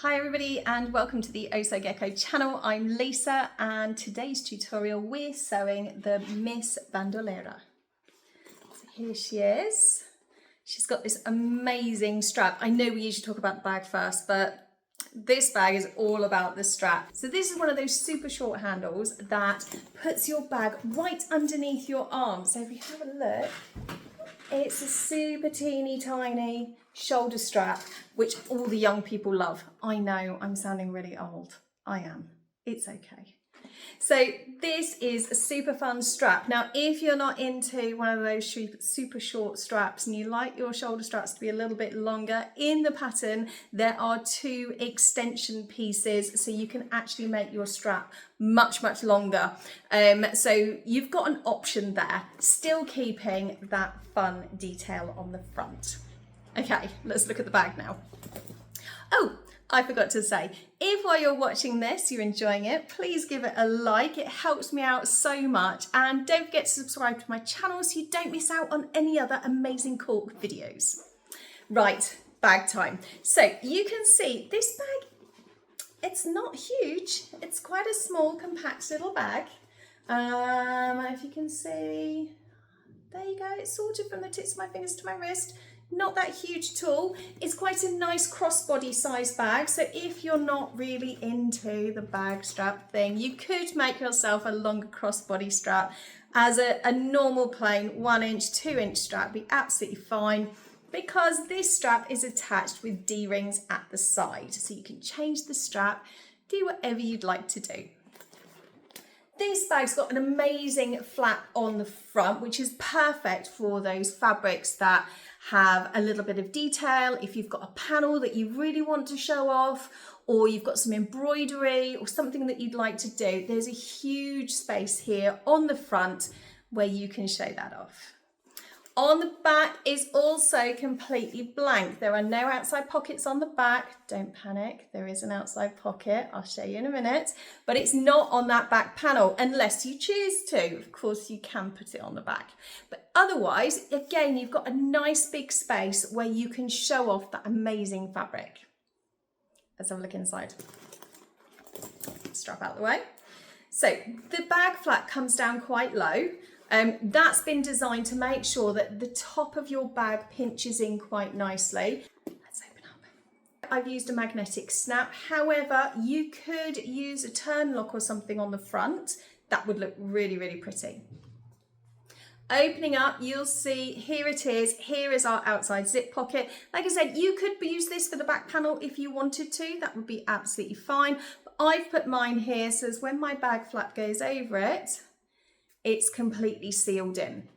Hi everybody and welcome to the OhSewGecko channel. I'm Lisa and today's tutorial we're sewing the Miss Bandolera. So here she is. She's got this amazing strap. I know we usually talk about the bag first, but this bag is all about the strap. So this is one of those super short handles that puts your bag right underneath your arm. So if you have a look, it's a super teeny tiny shoulder strap, which all the young people love. I know I'm sounding really old. I am. It's okay. So this is a super fun strap. Now, if you're not into one of those super short straps and you like your shoulder straps to be a little bit longer, in the pattern, there are two extension pieces so you can actually make your strap much longer. So you've got an option there, still keeping that fun detail on the front. Okay, let's look at the bag now. Oh, I forgot to say, if while you're watching this, you're enjoying it, please give it a like. It helps me out so much. And don't forget to subscribe to my channel so you don't miss out on any other amazing cork videos. Right, bag time. So you can see this bag, it's not huge. It's quite a small, compact little bag. If you can see, there you go. It's sort of from the tips of my fingers to my wrist. Not that huge at all. It's quite a nice crossbody size bag. So if you're not really into the bag strap thing, you could make yourself a longer crossbody strap. As a normal plain 1 inch, 2 inch strap be absolutely fine, because this strap is attached with D-rings at the side. So you can change the strap, do whatever you'd like to do. This bag's got an amazing flap on the front, which is perfect for those fabrics that have a little bit of detail. If you've got a panel that you really want to show off, or you've got some embroidery or something that you'd like to do, there's a huge space here on the front where you can show that off. On the back is also completely blank. There are no outside pockets on the back. Don't panic, there is an outside pocket. I'll show you in a minute, but it's not on that back panel unless you choose to. Of course, you can put it on the back. But otherwise, again, you've got a nice big space where you can show off that amazing fabric. Let's have a look inside. Strap out the way. So the bag flap comes down quite low. That's been designed to make sure that the top of your bag pinches in quite nicely. Let's open up. I've used a magnetic snap. However, you could use a turn lock or something on the front. That would look really pretty. Opening up, you'll see here it is. Here is our outside zip pocket. Like I said, you could use this for the back panel if you wanted to. That would be absolutely fine. But I've put mine here so as when my bag flap goes over it, it's completely sealed in.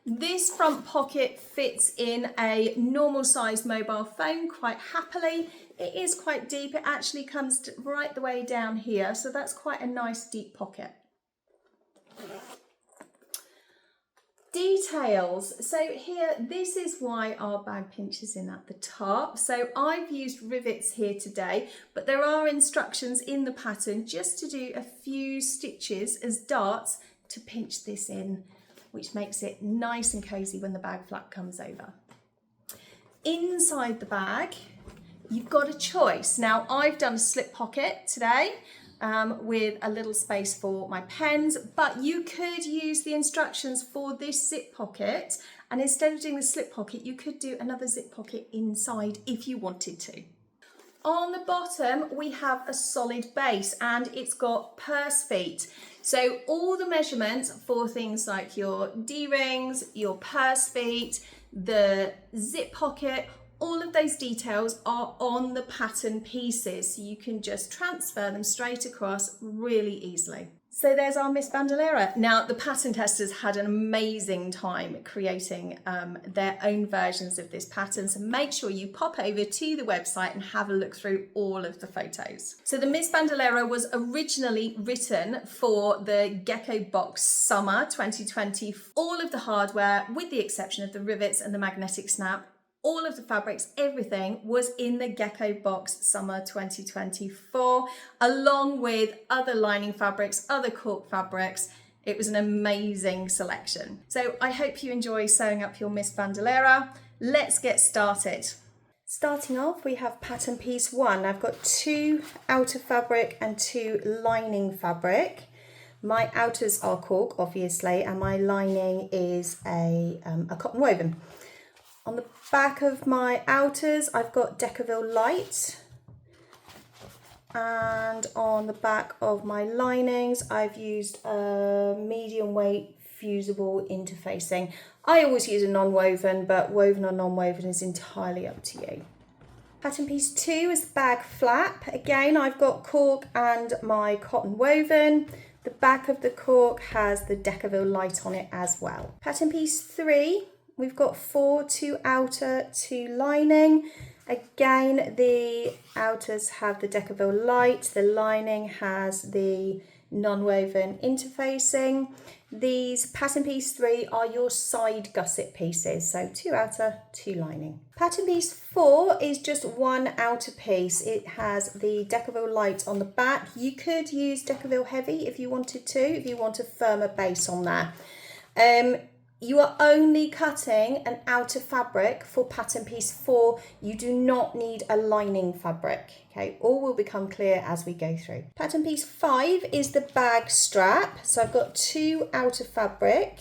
This front pocket fits in a normal sized mobile phone quite happily. It is quite deep. It actually comes right the way down here. So that's quite a nice deep pocket. Details. So here, this is why our bag pinches in at the top. So I've used rivets here today, but there are instructions in the pattern just to do a few stitches as darts to pinch this in, which makes it nice and cozy when the bag flap comes over. Inside the bag, you've got a choice. Now, I've done a slip pocket today. With a little space for my pens, but you could use the instructions for this zip pocket, and instead of doing the slip pocket, you could do another zip pocket inside if you wanted to. On the bottom, we have a solid base and it's got purse feet. So all the measurements for things like your D-rings, your purse feet, the zip pocket, all of those details are on the pattern pieces, so you can just transfer them straight across really easily. So there's our Miss Bandolera. Now, the pattern testers had an amazing time creating their own versions of this pattern, so make sure you pop over to the website and have a look through all of the photos. So the Miss Bandolera was originally written for the Gecko Box Summer 2020. All of the hardware, with the exception of the rivets and the magnetic snap, all of the fabrics, everything was in the Gecko Box Summer 2024, along with other lining fabrics, other cork fabrics. It was an amazing selection. So I hope you enjoy sewing up your Miss Bandolera. Let's get started. Starting off, we have pattern piece 1. I've got 2 outer fabric and 2 lining fabric. My outers are cork, obviously, and my lining is a cotton woven. On the back of my outers, I've got Decaville Light. And on the back of my linings, I've used a medium weight fusible interfacing. I always use a non-woven, but woven or non-woven is entirely up to you. Pattern piece 2 is the bag flap. Again, I've got cork and my cotton woven. The back of the cork has the Decaville Light on it as well. Pattern piece 3, we've got 4, 2 outer, 2 lining. Again, the outers have the Decaville Light, the lining has the non-woven interfacing. These pattern piece 3 are your side gusset pieces, so 2 outer, 2 lining. Pattern piece 4 is just 1 outer piece. It has the Decaville Light on the back. You could use Decaville Heavy if you wanted to, if you want a firmer base on there. You are only cutting an outer fabric for pattern piece 4. You do not need a lining fabric. Okay, all will become clear as we go through. Pattern piece 5 is the bag strap. So I've got 2 outer fabric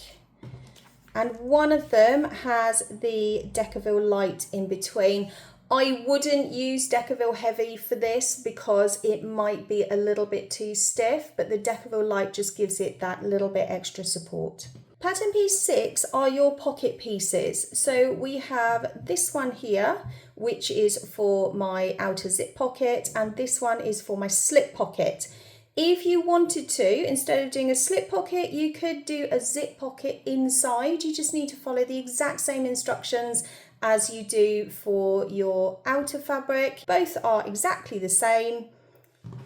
and one of them has the Decaville Light in between. I wouldn't use Decaville Heavy for this because it might be a little bit too stiff, but the Decaville Light just gives it that little bit extra support. Pattern piece 6 are your pocket pieces. So we have this one here, which is for my outer zip pocket, and this one is for my slip pocket. If you wanted to, instead of doing a slip pocket, you could do a zip pocket inside. You just need to follow the exact same instructions as you do for your outer fabric. Both are exactly the same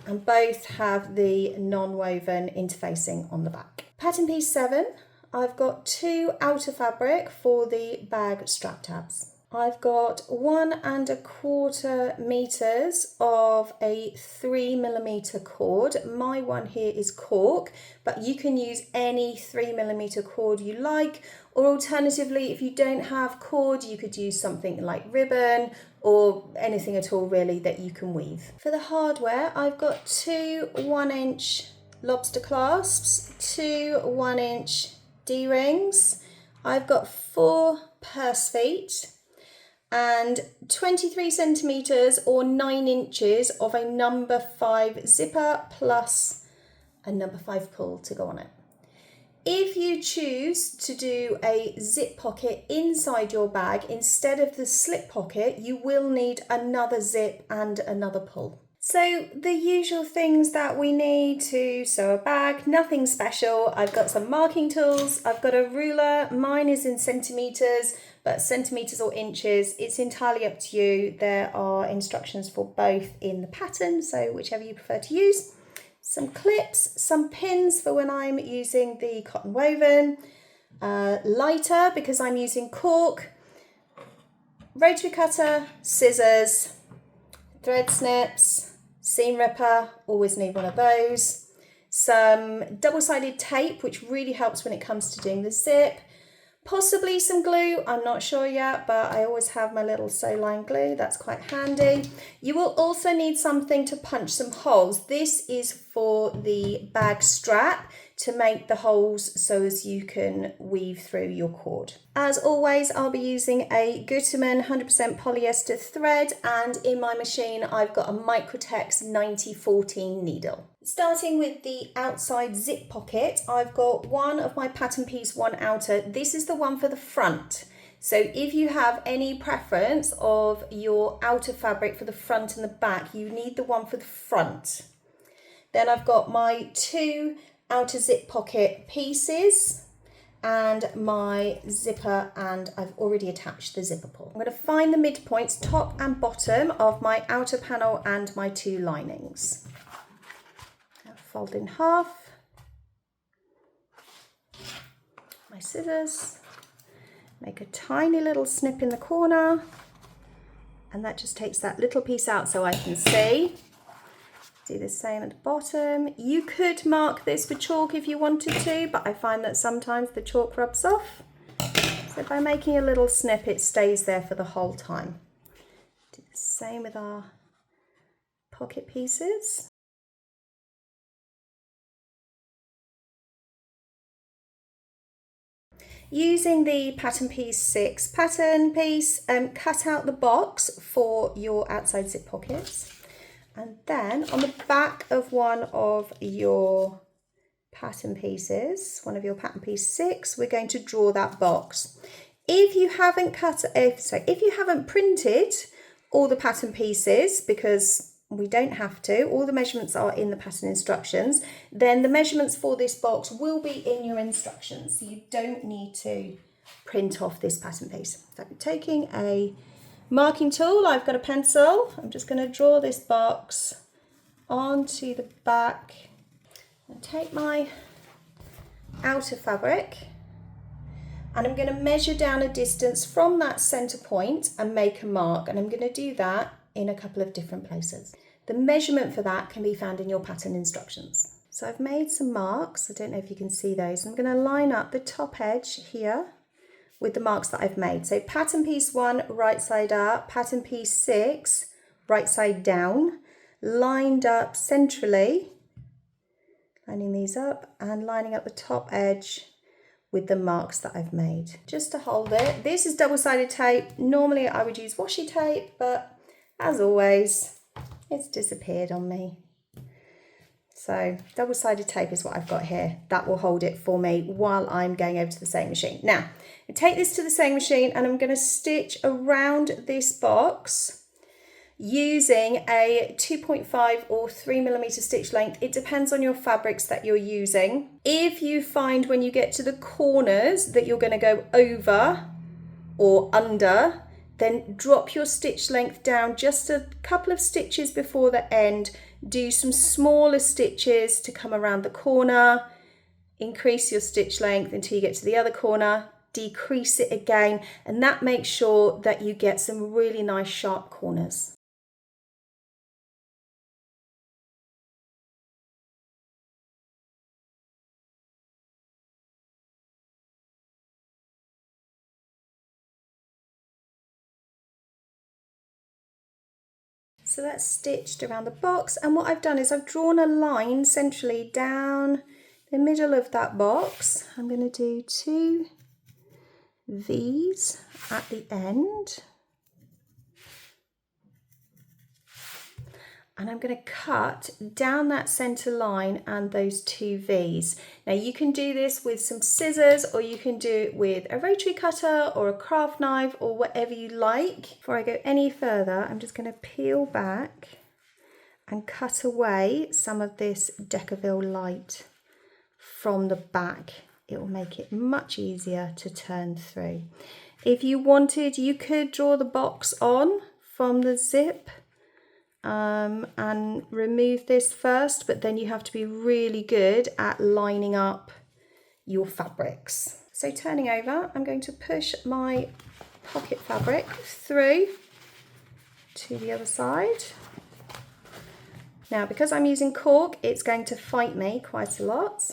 and both have the non-woven interfacing on the back. Pattern piece 7. I've got 2 outer fabric for the bag strap tabs. I've got 1 1/4 meters of a 3mm cord. My one here is cork, but you can use any 3mm cord you like, or alternatively, if you don't have cord, you could use something like ribbon or anything at all really that you can weave. For the hardware, I've got 2 1-inch lobster clasps, 2 1-inch D-rings. I've got 4 purse feet and 23 centimeters or 9 inches of a number 5 zipper plus a number 5 pull to go on it. If you choose to do a zip pocket inside your bag instead of the slip pocket, you will need another zip and another pull. So the usual things that we need to sew a bag, nothing special. I've got some marking tools, I've got a ruler, mine is in centimetres, but centimetres or inches, it's entirely up to you. There are instructions for both in the pattern, so whichever you prefer to use. Some clips, some pins for when I'm using the cotton woven, lighter because I'm using cork, rotary cutter, scissors, thread snips, seam ripper, always need one of those. Some double-sided tape, which really helps when it comes to doing the zip. Possibly some glue, I'm not sure yet, but I always have my little sew line glue, that's quite handy. You will also need something to punch some holes. This is for the bag strap to make the holes so as you can weave through your cord. As always, I'll be using a Gutermann 100% polyester thread, and in my machine I've got a Microtex 9014 needle. Starting with the outside zip pocket, I've got one of my pattern piece 1 outer. This is the one for the front. So if you have any preference of your outer fabric for the front and the back, you need the one for the front. Then I've got my 2 outer zip pocket pieces and my zipper, and I've already attached the zipper pull. I'm going to find the midpoints, top and bottom, of my outer panel and my 2 linings. I'll fold in half, my scissors, make a tiny little snip in the corner, and that just takes that little piece out so I can see. Do the same at the bottom. You could mark this with chalk if you wanted to, but I find that sometimes the chalk rubs off. So by making a little snip, it stays there for the whole time. Do Same with our pocket pieces. Using the pattern piece 6 pattern piece, cut out the box for your outside zip pockets, and then on the back of one of your pattern pieces, one of your pattern piece 6, we're going to draw that box. If you haven't printed all the pattern pieces, because we don't have to, all the measurements are in the pattern instructions, then the measurements for this box will be in your instructions, so you don't need to print off this pattern piece. So I'm taking a marking tool, I've got a pencil, I'm just going to draw this box onto the back and take my outer fabric, and I'm going to measure down a distance from that center point and make a mark, and I'm going to do that in a couple of different places. The measurement for that can be found in your pattern instructions. So I've made some marks, I don't know if you can see those. I'm going to line up the top edge here with the marks that I've made. So pattern piece 1 right side up, pattern piece 6 right side down, lined up centrally, lining these up and lining up the top edge with the marks that I've made. Just to hold it, this is double-sided tape. Normally I would use washi tape, but as always, it's disappeared on me. So double-sided tape is what I've got here. That will hold it for me while I'm going over to the sewing machine. Now, I take this to the sewing machine and I'm going to stitch around this box using a 2.5 or 3mm stitch length. It depends on your fabrics that you're using. If you find when you get to the corners that you're going to go over or under, then drop your stitch length down just a couple of stitches before the end. Do some smaller stitches to come around the corner, increase your stitch length until you get to the other corner, decrease it again, and that makes sure that you get some really nice sharp corners. So that's stitched around the box, and what I've done is I've drawn a line centrally down the middle of that box. I'm going to do 2 V's at the end, and I'm going to cut down that center line and those 2 V's. Now you can do this with some scissors, or you can do it with a rotary cutter or a craft knife or whatever you like. Before I go any further, I'm just going to peel back and cut away some of this Decaville light from the back. It will make it much easier to turn through. If you wanted, you could draw the box on from the zip and remove this first, but then you have to be really good at lining up your fabrics. So turning over, I'm going to push my pocket fabric through to the other side. Now, because I'm using cork, it's going to fight me quite a lot.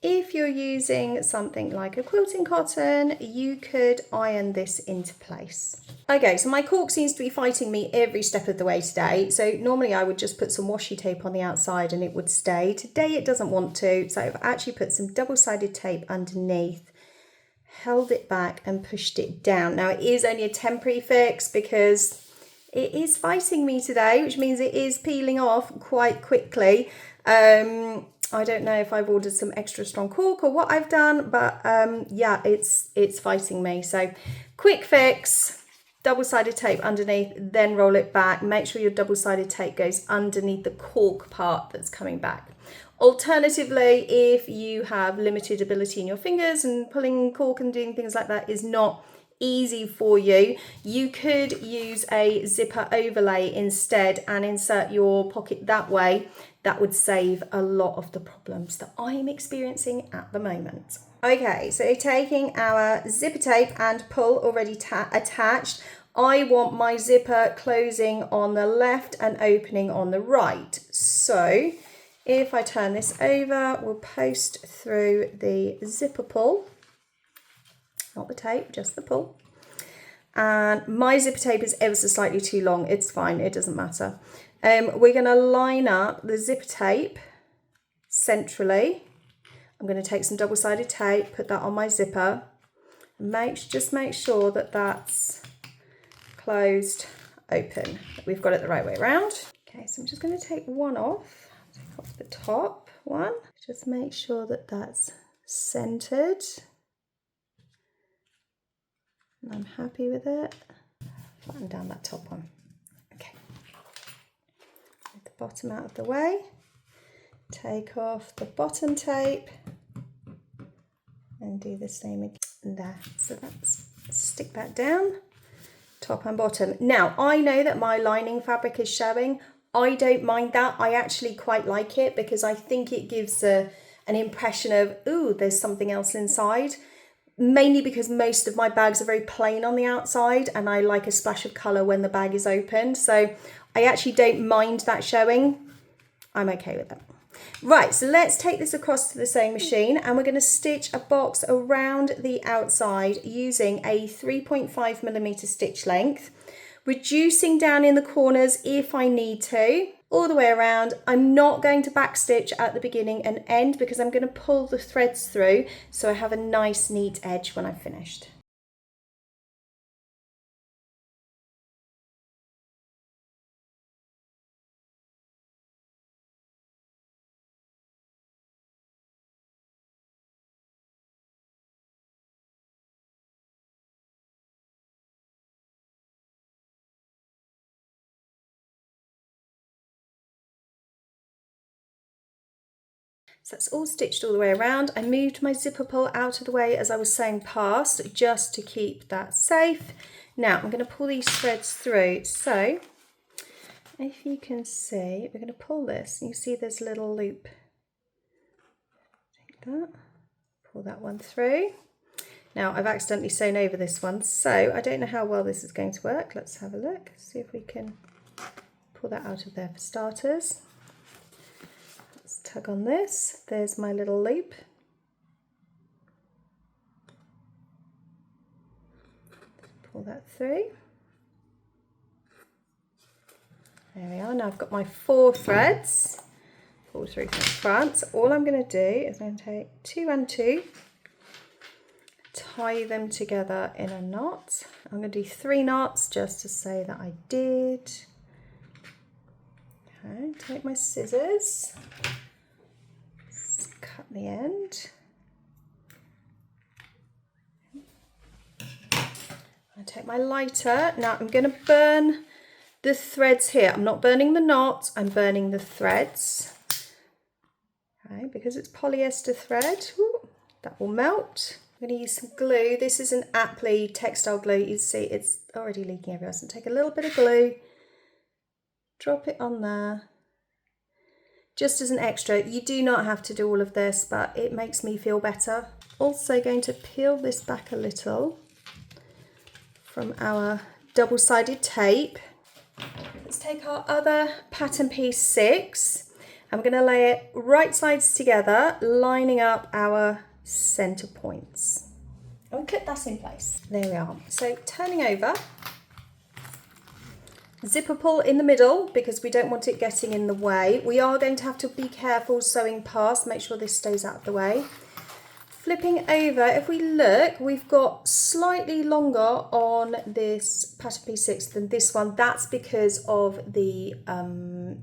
If you're using something like a quilting cotton, you could iron this into place. Okay, so my cork seems to be fighting me every step of the way today. So normally I would just put some washi tape on the outside and it would stay. Today it doesn't want to, so I've actually put some double-sided tape underneath, held it back and pushed it down. Now it is only a temporary fix because it is fighting me today, which means it is peeling off quite quickly. I don't know if I've ordered some extra strong cork or what I've done, but yeah, it's fighting me. So quick fix, double-sided tape underneath, then roll it back. Make sure your double-sided tape goes underneath the cork part that's coming back. Alternatively, if you have limited ability in your fingers and pulling cork and doing things like that is not easy for you, you could use a zipper overlay instead and insert your pocket that way. That would save a lot of the problems that I'm experiencing at the moment. Okay, so taking our zipper tape and pull already attached, I want my zipper closing on the left and opening on the right. So if I turn this over, we'll post through the zipper pull, not the tape, just the pull. And my zipper tape is ever so slightly too long. It's fine, it doesn't matter. We're going to line up the zipper tape centrally. I'm going to take some double-sided tape, put that on my zipper. Just make sure that that's closed open, that we've got it the right way around. Okay, so I'm just going to take one off. Take off the top one. Just make sure that that's centered. And I'm happy with it. Flatten down that top one. Okay. Get the bottom out of the way. Take off the bottom tape and do the same again there. So that's, stick that down, top and bottom. Now, I know that my lining fabric is showing. I don't mind that. I actually quite like it because I think it gives an impression of, ooh, there's something else inside. Mainly because most of my bags are very plain on the outside and I like a splash of colour when the bag is opened. So I actually don't mind that showing. I'm okay with that. Right, so let's take this across to the sewing machine and we're going to stitch a box around the outside using a 3.5mm stitch length, reducing down in the corners if I need to, all the way around. I'm not going to backstitch at the beginning and end because I'm going to pull the threads through so I have a nice neat edge when I've finished. So that's all stitched all the way around. I moved my zipper pull out of the way as I was sewing past, just to keep that safe. Now I'm going to pull these threads through. So if you can see, we're going to pull this. You see there's a little loop. Take that, pull that one through. Now I've accidentally sewn over this one, so I don't know how well this is going to work. Let's have a look, see if we can pull that out of there for starters. Tug on this, there's my little loop. Pull that through. There we are, now I've got my 4 threads, pull through from the front. So all I'm going to do is I'm going to take 2 and 2, tie them together in a knot. I'm going to do 3 knots just to say that I did. Okay, take my scissors. Cut the end. I take my lighter. Now I'm going to burn the threads here. I'm not burning the knot, I'm burning the threads. Okay, because it's polyester thread, that will melt. I'm going to use some glue. This is an Aptly textile glue. You see it's already leaking everywhere. So take a little bit of glue, drop it on there. Just as an extra, you do not have to do all of this, but it makes me feel better. Also going to peel this back a little from our double-sided tape. Let's take our other pattern piece 6. I'm going to lay it right sides together, lining up our center points. And clip that in place. There we are. So turning over. Zipper pull in the middle because we don't want it getting in the way. We are going to have to be careful sewing past, make sure this stays out of the way. Flipping over, if we look, we've got slightly longer on this pattern piece 6 than this one. That's because of the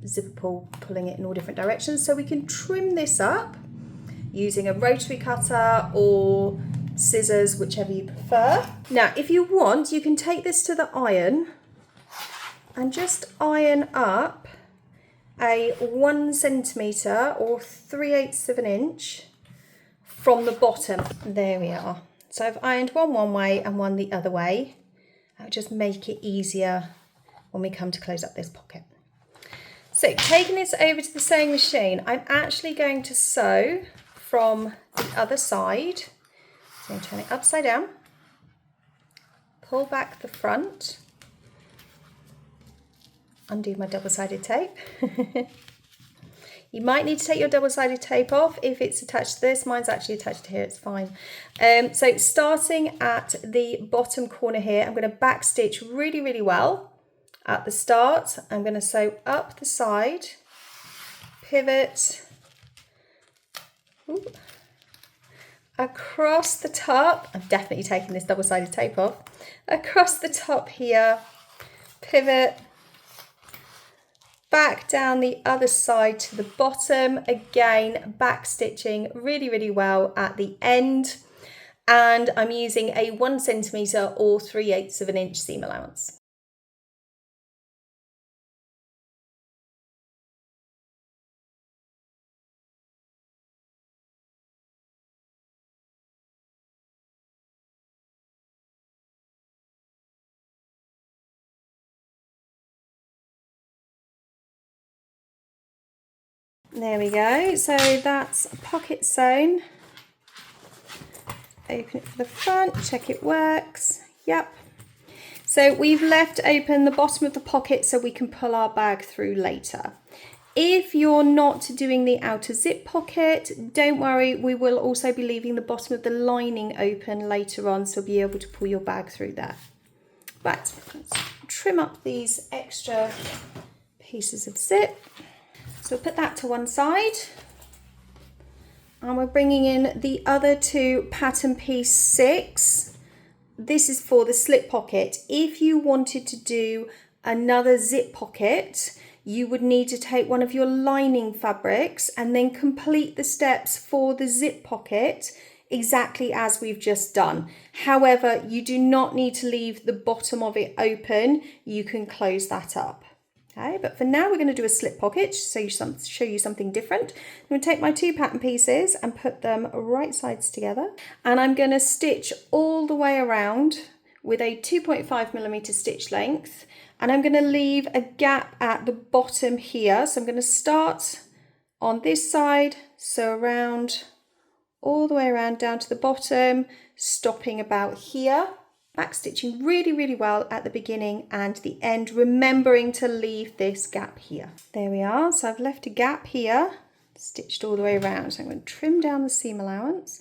zipper pull pulling it in all different directions. So we can trim this up using a rotary cutter or scissors, whichever you prefer. Now, if you want, you can take this to the iron and just iron up a 1 centimetre or 3/8 of an inch from the bottom. There we are. So I've ironed one way and one the other way. That'll just make it easier when we come to close up this pocket. So taking this over to the sewing machine, I'm actually going to sew from the other side. So I'm turning it upside down, pull back the front, undo my double-sided tape. You might need to take your double-sided tape off if it's attached to this. Mine's actually attached to here, it's fine. So starting at the bottom corner here, I'm going to back stitch really, really well at the start. I'm going to sew up the side, pivot, across the top. I'm definitely taking this double-sided tape off. Across the top here, pivot, back down the other side to the bottom, again back stitching really, really well at the end, and I'm using a 1 centimetre or 3/8 of an inch seam allowance. There we go, so that's pocket sewn. Open it for the front, check it works. Yep. So we've left open the bottom of the pocket so we can pull our bag through later. If you're not doing the outer zip pocket, don't worry, we will also be leaving the bottom of the lining open later on, so you'll be able to pull your bag through there. But let's trim up these extra pieces of zip. So we'll put that to one side, and we're bringing in the other two pattern piece 6. This is for the slip pocket. If you wanted to do another zip pocket, you would need to take one of your lining fabrics and then complete the steps for the zip pocket exactly as we've just done. However, you do not need to leave the bottom of it open. You can close that up. Okay, but for now we're going to do a slip pocket, so show you something different. I'm going to take my 2 pattern pieces and put them right sides together, and I'm going to stitch all the way around with a 2.5mm stitch length, and I'm going to leave a gap at the bottom here. So I'm going to start on this side, sew around all the way around down to the bottom, stopping about here. Back stitching really, really well at the beginning and the end, remembering to leave this gap here. There we are, so I've left a gap here, stitched all the way around. So I'm going to trim down the seam allowance.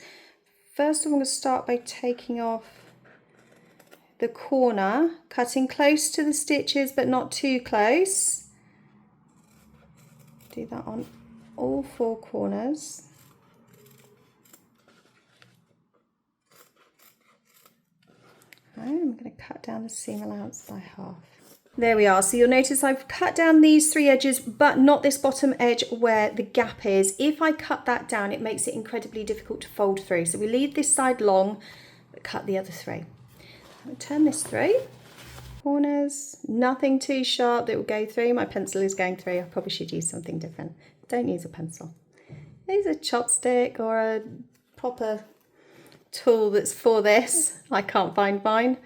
First I'm going to start by taking off the corner, cutting close to the stitches but not too close. Do that on all 4 corners. I'm going to cut down the seam allowance by half. There we are. So you'll notice I've cut down these 3 edges, but not this bottom edge where the gap is. If I cut that down, it makes it incredibly difficult to fold through. So we leave this side long, but cut the other 3. I'm going to turn this through. Corners, nothing too sharp that will go through. My pencil is going through. I probably should use something different. Don't use a pencil. Use a chopstick or a proper tool that's for this. I can't find mine.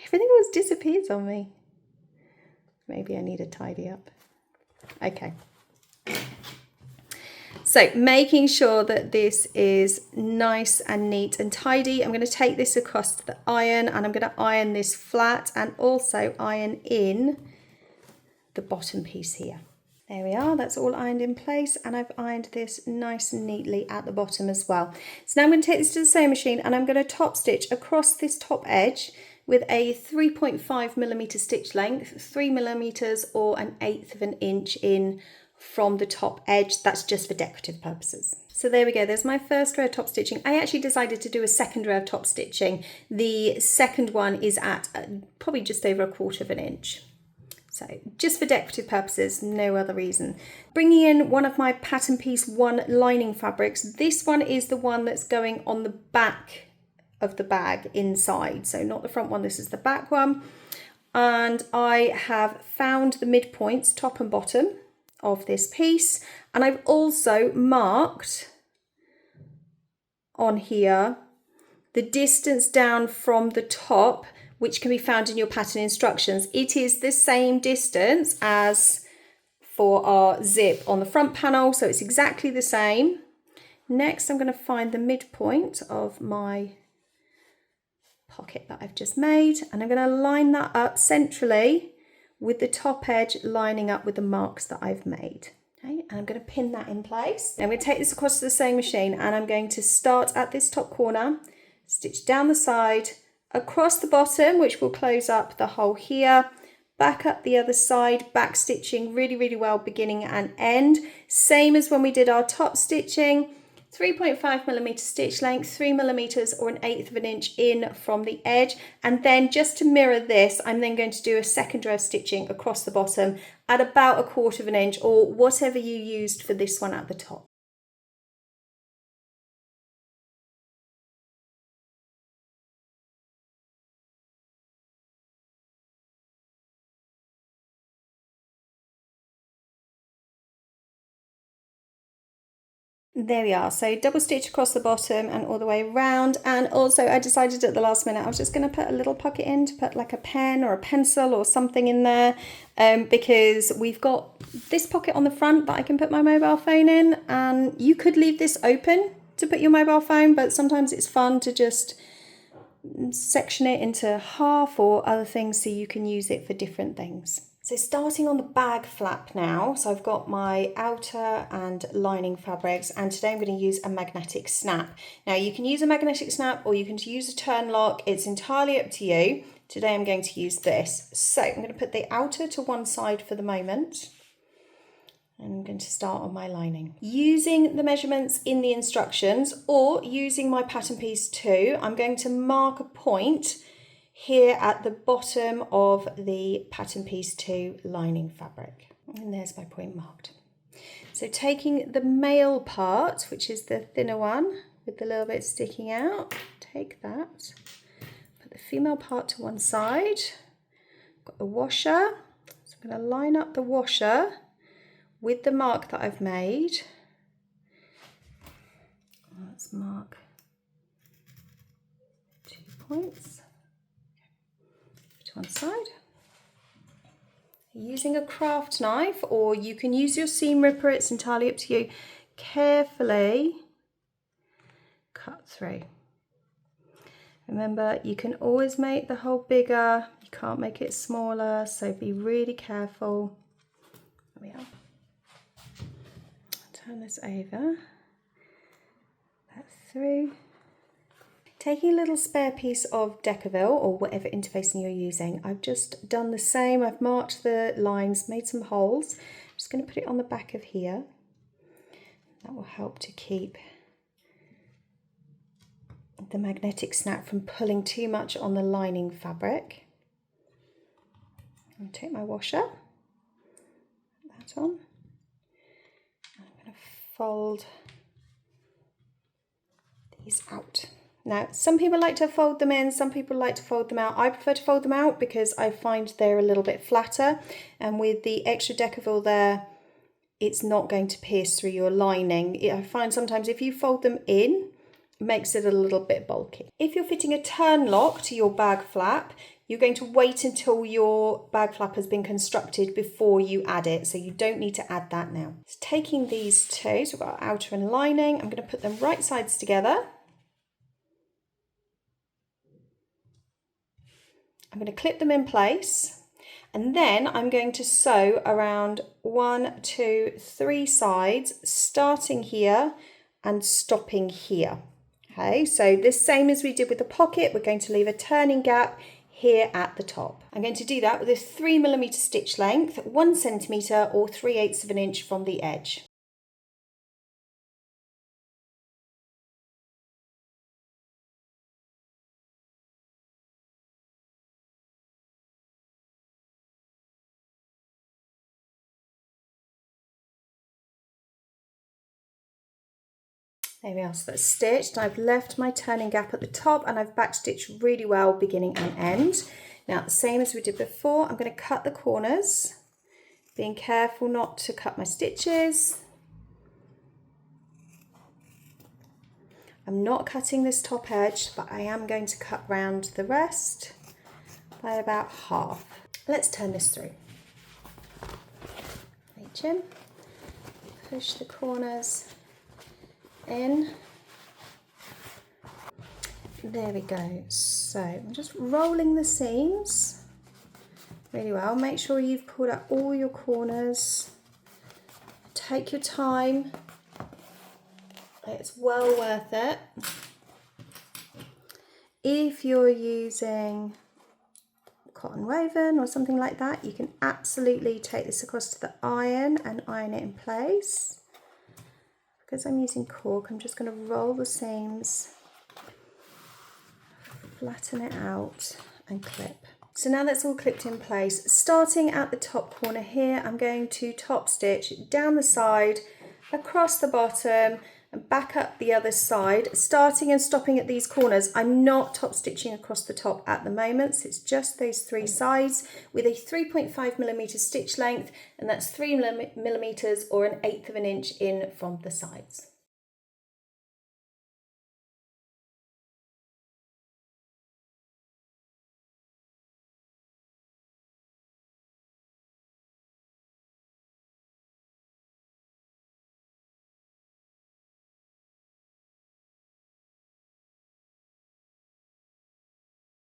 Everything always disappears on me. Maybe I need a tidy up. Okay. So making sure that this is nice and neat and tidy, I'm going to take this across to the iron, and I'm going to iron this flat and also iron in the bottom piece here. There we are, that's all ironed in place, and I've ironed this nice and neatly at the bottom as well. So now I'm going to take this to the sewing machine and I'm going to top stitch across this top edge with a 3.5mm stitch length, 3mm or 1/8 of an inch in from the top edge. That's just for decorative purposes. So there we go, there's my first row of top stitching. I actually decided to do a second row of top stitching. The second one is at probably just over 1/4 of an inch. So just for decorative purposes, no other reason. Bringing in one of my pattern piece 1 lining fabrics. This one is the one that's going on the back of the bag inside. So not the front one, this is the back one. And I have found the midpoints, top and bottom, of this piece. And I've also marked on here the distance down from the top, which can be found in your pattern instructions. It is the same distance as for our zip on the front panel, so it's exactly the same. Next, I'm going to find the midpoint of my pocket that I've just made, and I'm going to line that up centrally with the top edge lining up with the marks that I've made. Okay, and I'm going to pin that in place. Now I'm going to take this across to the sewing machine, and I'm going to start at this top corner, stitch down the side, across the bottom, which will close up the hole here, back up the other side, back stitching really, really well, beginning and end. Same as when we did our top stitching, 3.5mm stitch length, 3mm or 1/8 of an inch in from the edge. And then just to mirror this, I'm then going to do a second row of stitching across the bottom at about 1/4 of an inch, or whatever you used for this one at the top. There we are, so double stitch across the bottom and all the way around. And also I decided at the last minute I was just going to put a little pocket in to put like a pen or a pencil or something in there, because we've got this pocket on the front that I can put my mobile phone in, and you could leave this open to put your mobile phone, but sometimes it's fun to just section it into half or other things so you can use it for different things. So starting on the bag flap now, so I've got my outer and lining fabrics, and today I'm going to use a magnetic snap. Now you can use a magnetic snap or you can use a turn lock, it's entirely up to you. Today I'm going to use this. So I'm going to put the outer to one side for the moment. And I'm going to start on my lining. Using the measurements in the instructions or using my pattern piece too, I'm going to mark a point here at the bottom of the pattern piece 2 lining fabric. And there's my point marked. So taking the male part, which is the thinner one with the little bit sticking out, take that, put the female part to one side, got the washer, so I'm going to line up the washer with the mark that I've made. Let's mark 2 points. To one side. Using a craft knife, or you can use your seam ripper, it's entirely up to you. Carefully cut through. Remember, you can always make the hole bigger, you can't make it smaller, so be really careful. There we are. Turn this over, that through. Taking a little spare piece of Decaville or whatever interfacing you're using, I've just done the same. I've marked the lines, made some holes. I'm just going to put it on the back of here. That will help to keep the magnetic snap from pulling too much on the lining fabric. I'm going to take my washer, put that on. I'm going to fold these out. Now, some people like to fold them in, some people like to fold them out. I prefer to fold them out because I find they're a little bit flatter, and with the extra Decaville there, it's not going to pierce through your lining. I find sometimes if you fold them in, it makes it a little bit bulky. If you're fitting a turn lock to your bag flap, you're going to wait until your bag flap has been constructed before you add it, so you don't need to add that now. So taking these two, so we've got our outer and lining, I'm going to put them right sides together. I'm going to clip them in place, and then I'm going to sew around 1, 2, 3 sides, starting here and stopping here. Okay, so the same as we did with the pocket, we're going to leave a turning gap here at the top. I'm going to do that with a 3mm stitch length, 1 centimetre or 3/8 of an inch from the edge. There we are, so that's stitched. I've left my turning gap at the top and I've backstitched really well beginning and end. Now, the same as we did before, I'm going to cut the corners, being careful not to cut my stitches. I'm not cutting this top edge, but I am going to cut round the rest by about half. Let's turn this through. Reach in, push the corners in. There we go. So I'm just rolling the seams really well. Make sure you've pulled out all your corners. take your time. It's well worth it. If you're using cotton woven or something like that, you can absolutely take this across to the iron and iron it in place. Because I'm using cork, I'm just going to roll the seams, flatten it out and clip. So now that's all clipped in place. Starting at the top corner here, I'm going to top stitch down the side, across the bottom and back up the other side, starting and stopping at these corners. I'm not top stitching across the top at the moment, so it's just those 3 sides with a 3.5mm stitch length, and that's 3mm or 1/8 of an inch in from the sides.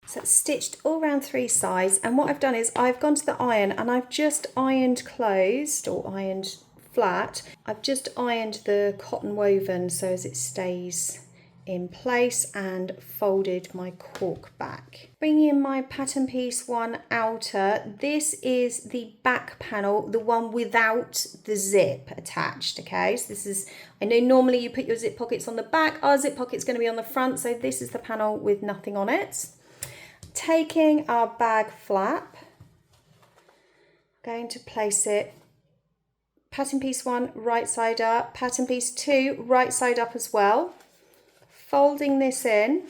So it's stitched all around 3 sides, and what I've done is I've gone to the iron and I've just ironed closed or ironed flat. I've just ironed the cotton woven so as it stays in place, and folded my cork back. Bringing in my pattern piece 1 outer, this is the back panel, the one without the zip attached, okay? So this is, I know normally you put your zip pockets on the back, our zip pocket's going to be on the front, so this is the panel with nothing on it. Taking our bag flap, going to place it pattern piece 1 right side up, pattern piece 2 right side up as well, folding this in,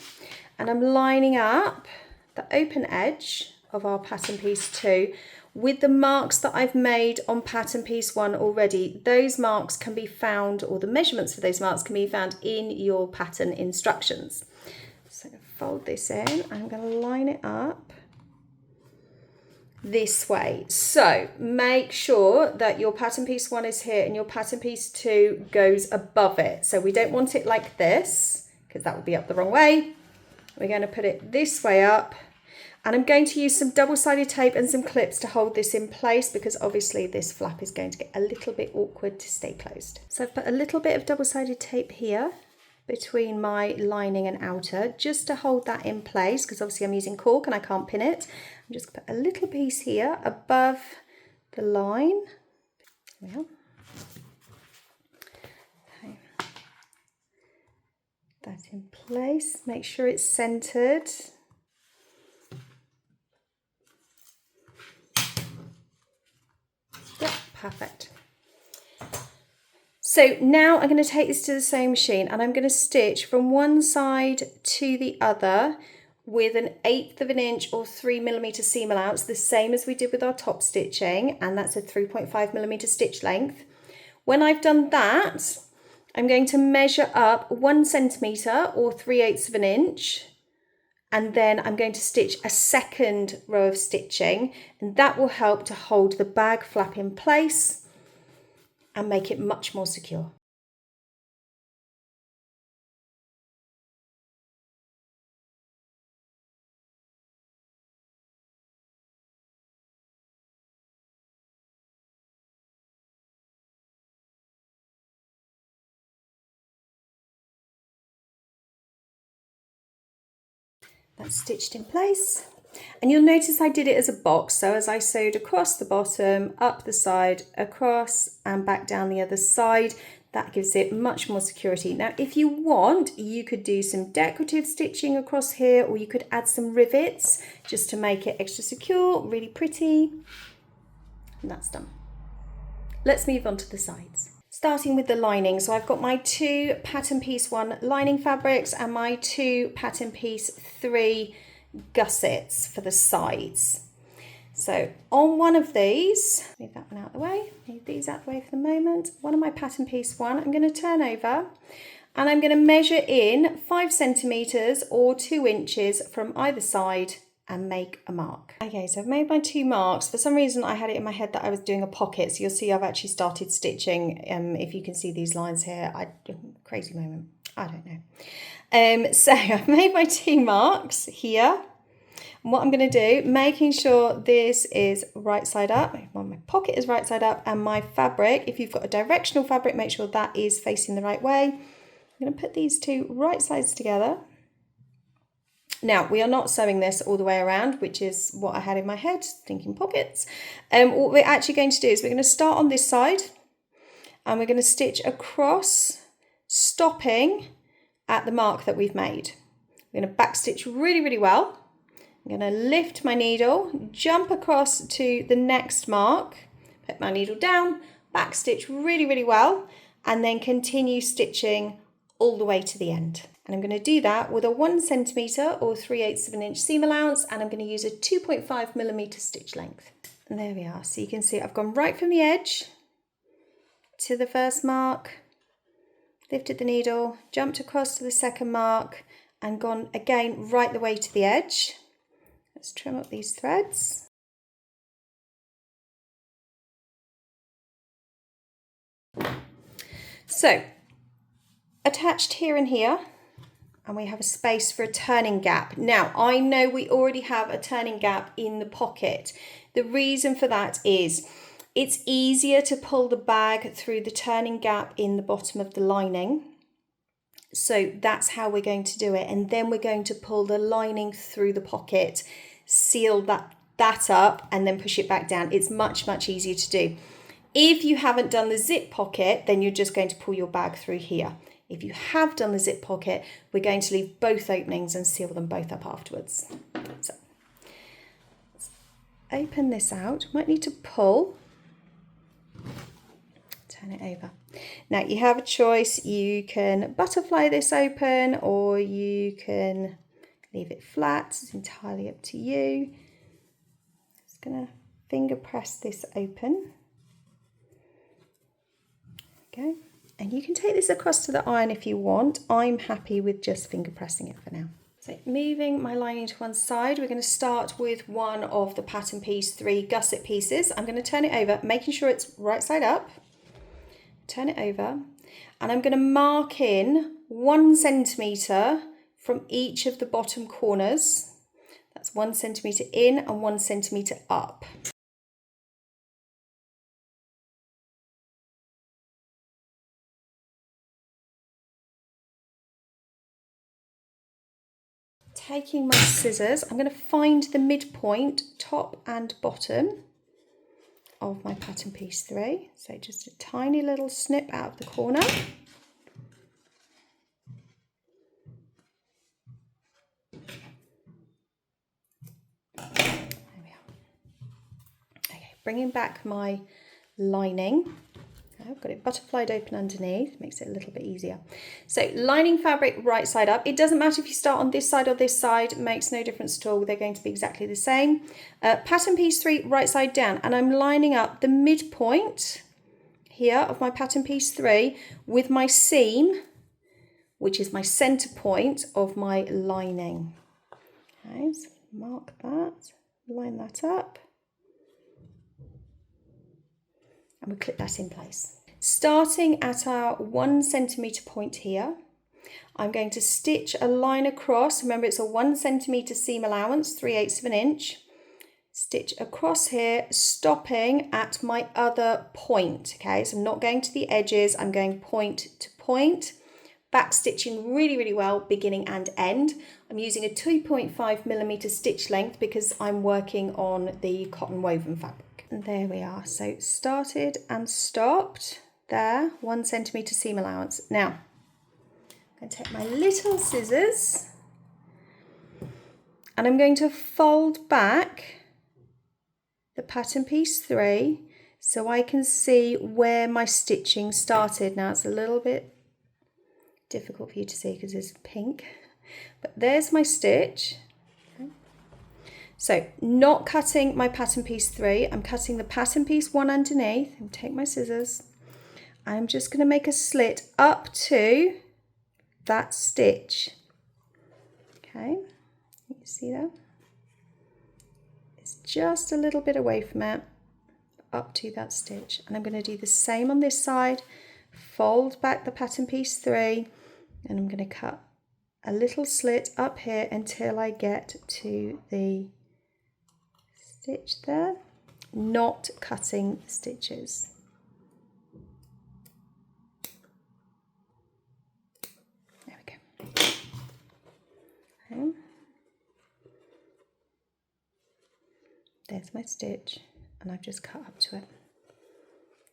and I'm lining up the open edge of our pattern piece 2 with the marks that I've made on pattern piece 1 already. Those marks can be found, or the measurements for those marks can be found in your pattern instructions. So fold this in, I'm going to line it up this way. So make sure that your pattern piece 1 is here and your pattern piece 2 goes above it. So we don't want it like this, because that would be up the wrong way. We're going to put it this way up, and I'm going to use some double-sided tape and some clips to hold this in place, because obviously this flap is going to get a little bit awkward to stay closed. So I've put a little bit of double-sided tape here between my lining and outer, just to hold that in place, because obviously I'm using cork and I can't pin it. I'm just going to put a little piece here above the line. There we are. Okay. That in place, make sure it's centered. Yep, perfect. So now I'm going to take this to the sewing machine, and I'm going to stitch from one side to the other with 1/8 of an inch or 3mm seam allowance, the same as we did with our top stitching, and that's a 3.5mm stitch length. When I've done that, I'm going to measure up 1 centimetre or 3/8 of an inch, and then I'm going to stitch a second row of stitching, and that will help to hold the bag flap in place and make it much more secure. That's stitched in place, and you'll notice I did it as a box. So as I sewed across the bottom, up the side, across and back down the other side, that gives it much more security. Now if you want, you could do some decorative stitching across here, or you could add some rivets just to make it extra secure, really pretty. And that's done. Let's move on to the sides. Starting with the lining, so I've got my 2 pattern piece 1 lining fabrics and my 2 pattern piece 3 gussets for the sides. So on one of these, move that one out of the way, move these out of the way for the moment, one of my pattern piece 1, I'm going to turn over and I'm going to measure in 5 centimetres or 2 inches from either side and make a mark. Okay, so I've made my 2 marks. For some reason I had it in my head that I was doing a pocket, so you'll see I've actually started stitching. If you can see these lines here, crazy moment, I don't know. So I've made my 2 marks here. And what I'm going to do, making sure this is right side up, my pocket is right side up, and my fabric, if you've got a directional fabric, make sure that is facing the right way. I'm going to put these two right sides together. Now, we are not sewing this all the way around, which is what I had in my head, thinking pockets. What we're actually going to do is we're going to start on this side and we're going to stitch across, stopping at the mark that we've made. We're going to backstitch really, really well. I'm going to lift my needle, jump across to the next mark, put my needle down, backstitch really, really well, and then continue stitching all the way to the end. And I'm going to do that with a 1 centimetre or 3/8 of an inch seam allowance, and I'm going to use a 2.5 millimetre stitch length. And there we are. So you can see I've gone right from the edge to the first mark, lifted the needle, jumped across to the second mark, and gone again right the way to the edge. Let's trim up these threads. So, attached here and here, and we have a space for a turning gap. Now, I know we already have a turning gap in the pocket. The reason for that is it's easier to pull the bag through the turning gap in the bottom of the lining. So that's how we're going to do it. And then we're going to pull the lining through the pocket, seal that up, and then push it back down. It's much, much easier to do. If you haven't done the zip pocket, then you're just going to pull your bag through here. If you have done the zip pocket, we're going to leave both openings and seal them both up afterwards. So let's open this out. Might need to pull. Turn it over. Now you have a choice. You can butterfly this open or you can leave it flat. It's entirely up to you. Just going to finger press this open. Okay. And you can take this across to the iron if you want. I'm happy with just finger pressing it for now. So moving my lining to one side, we're going to start with one of the pattern piece 3 gusset pieces. I'm going to turn it over, making sure it's right side up. Turn it over, and I'm going to mark in 1 centimetre from each of the bottom corners. That's 1 centimetre in and 1 centimetre up. Taking my scissors, I'm going to find the midpoint, top and bottom of my pattern piece 3. So just a tiny little snip out of the corner. There we are. Okay, bringing back my lining. I've got it butterflied open underneath, makes it a little bit easier. So lining fabric right side up. It doesn't matter if you start on this side or this side, makes no difference at all. They're going to be exactly the same. Pattern piece 3 right side down, and I'm lining up the midpoint here of my pattern piece 3 with my seam, which is my center point of my lining. Okay, so mark that, line that up. And we clip that in place. Starting at our 1 centimetre point here, I'm going to stitch a line across. Remember, it's a 1 centimetre seam allowance, 3/8 of an inch. Stitch across here, stopping at my other point. Okay, so I'm not going to the edges, I'm going point to point. Back stitching really, really well, beginning and end. I'm using a 2.5 millimetre stitch length because I'm working on the cotton woven fabric. And there we are. So started and stopped there, 1 centimetre seam allowance. Now, I'm going to take my little scissors and I'm going to fold back the pattern piece 3 so I can see where my stitching started. Now it's a little bit difficult for you to see because it's pink, but there's my stitch. So not cutting my pattern piece 3, I'm cutting the pattern piece 1 underneath, and take my scissors. I'm just going to make a slit up to that stitch. Okay, you see that? It's just a little bit away from it, up to that stitch. And I'm going to do the same on this side, fold back the pattern piece 3, and I'm going to cut a little slit up here until I get to the stitch there, not cutting stitches. There we go. Okay. There's my stitch, and I've just cut up to it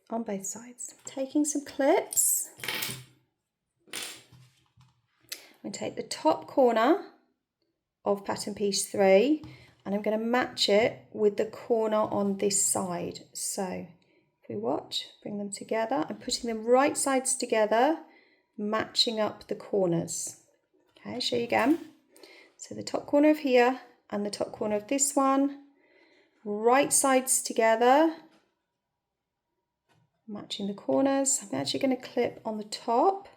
on both sides. Taking some clips, I'm going to take the top corner of pattern piece 3 and I'm going to match it with the corner on this side. So if we watch, bring them together, I'm putting them right sides together, matching up the corners. Okay, I'll show you again. So the top corner of here and the top corner of this one, right sides together, matching the corners. I'm actually going to clip on the top,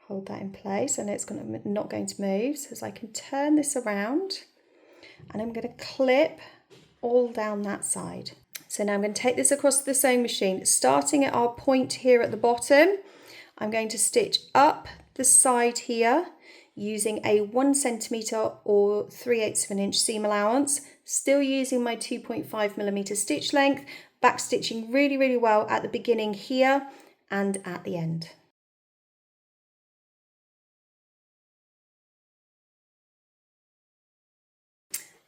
hold that in place, and it's not going to move, so as I can turn this around, and I'm going to clip all down that side. So now I'm going to take this across the sewing machine, starting at our point here at the bottom. I'm going to stitch up the side here using a 1 centimetre or 3/8 of an inch seam allowance, still using my 2.5mm stitch length, back stitching really well at the beginning here and at the end.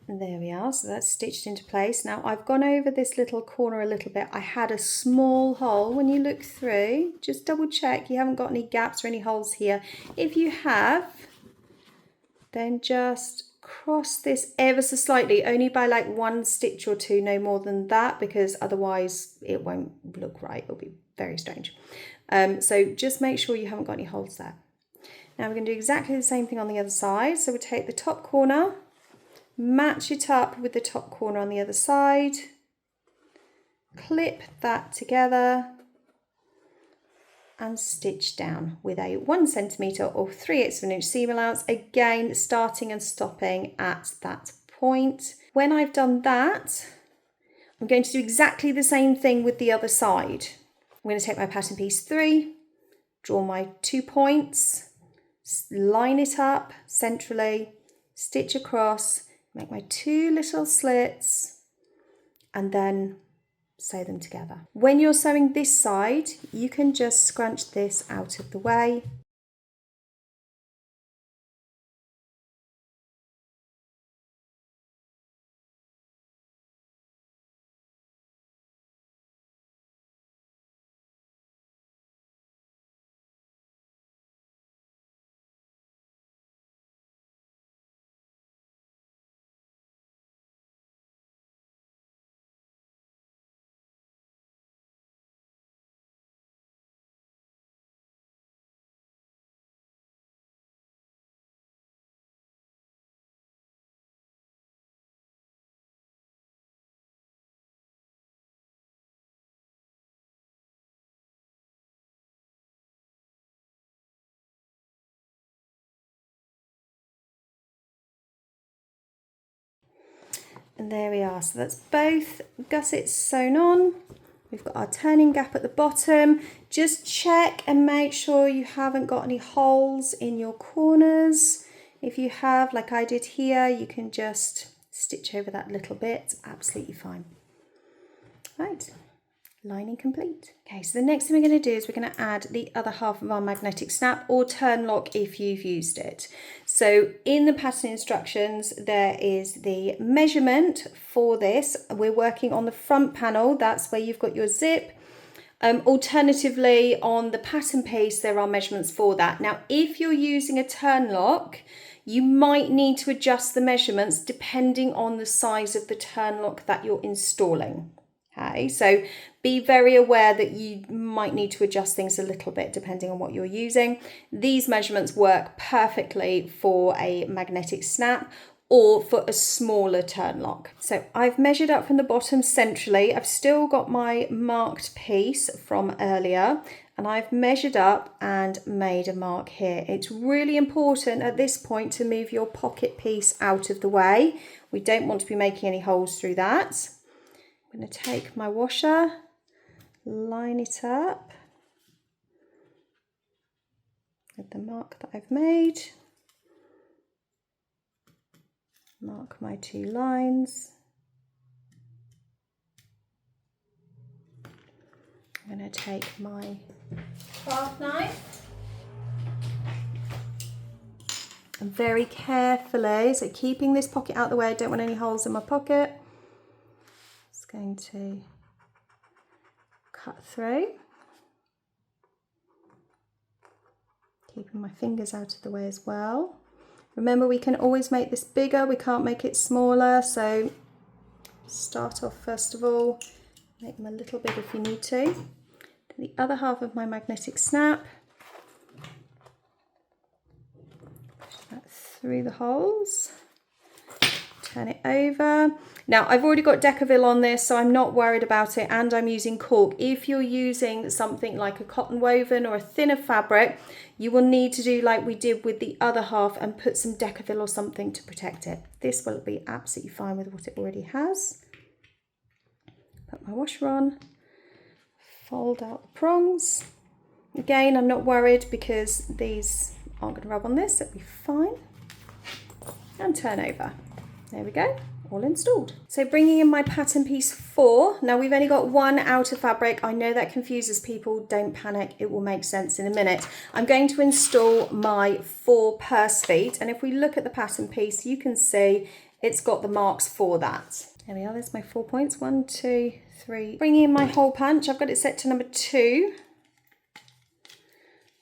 And there we are, so that's stitched into place. Now I've gone over this little corner a little bit. I had a small hole. When you look through, just double check you haven't got any gaps or any holes here. If you have, then just cross this ever so slightly, only by like 1 stitch or 2, no more than that, because otherwise it won't look right. It'll be very strange. So just make sure you haven't got any holes there. Now we're going to do exactly the same thing on the other side. So we take the top corner, match it up with the top corner on the other side, clip that together and stitch down with a 1 centimetre or 3/8 of an inch seam allowance, again starting and stopping at that point. When I've done that, I'm going to do exactly the same thing with the other side. I'm going to take my pattern piece 3, draw my 2 points, line it up centrally, stitch across, make my 2 little slits, and then sew them together. When you're sewing this side, you can just scrunch this out of the way. And there we are, so that's both gussets sewn on. We've got our turning gap at the bottom. Just check and make sure you haven't got any holes in your corners. If you have, like I did here, you can just stitch over that little bit, absolutely fine. Right, lining complete. Okay, so the next thing we're going to do is we're going to add the other half of our magnetic snap or turn lock if you've used it. So in the pattern instructions there is the measurement for this. We're working on the front panel, that's where you've got your zip. Alternatively, on the pattern piece there are measurements for that. Now if you're using a turn lock, you might need to adjust the measurements depending on the size of the turn lock that you're installing. Okay, so be very aware that you might need to adjust things a little bit depending on what you're using. These measurements work perfectly for a magnetic snap or for a smaller turn lock. So I've measured up from the bottom centrally. I've still got my marked piece from earlier, and I've measured up and made a mark here. It's really important at this point to move your pocket piece out of the way. We don't want to be making any holes through that. I'm going to take my washer, line it up with the mark that I've made. Mark my 2 lines. I'm going to take my craft knife and very carefully, so keeping this pocket out of the way, I don't want any holes in my pocket. Just going to cut through, keeping my fingers out of the way as well. Remember, we can always make this bigger, we can't make it smaller, so start off first of all, make them a little bigger if you need to. To the other half of my magnetic snap, push that through the holes, turn it over. Now I've already got Decaville on this, so I'm not worried about it, and I'm using cork. If you're using something like a cotton woven or a thinner fabric, you will need to do like we did with the other half and put some Decaville or something to protect it. This will be absolutely fine with what it already has. Put my washer on, fold out the prongs. Again, I'm not worried because these aren't going to rub on this, it'll be fine. And turn over. There we go, all installed. So bringing in my pattern piece 4. Now we've only got 1 outer fabric. I know that confuses people, don't panic, it will make sense in a minute. I'm going to install my 4 purse feet, and if we look at the pattern piece, you can see it's got the marks for that. There we are, there's my 4 points, 1, 2, 3. Bringing in my hole punch, I've got it set to number 2.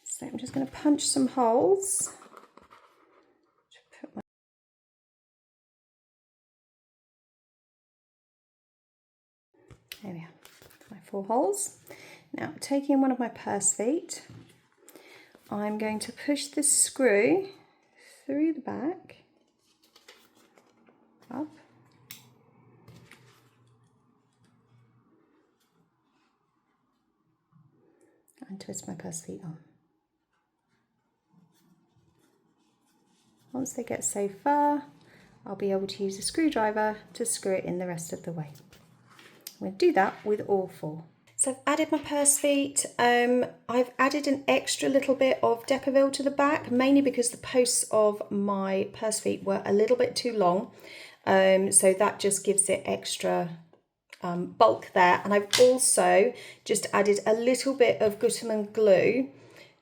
So I'm just going to punch some holes. There we are, my 4 holes. Now taking one of my purse feet, I'm going to push the screw through the back, up, and twist my purse feet on. Once they get so far, I'll be able to use a screwdriver to screw it in the rest of the way. I'm going to do that with all 4. So I've added my purse feet. I've added an extra little bit of Decaville to the back, mainly because the posts of my purse feet were a little bit too long. So that just gives it extra bulk there. And I've also just added a little bit of Guttman glue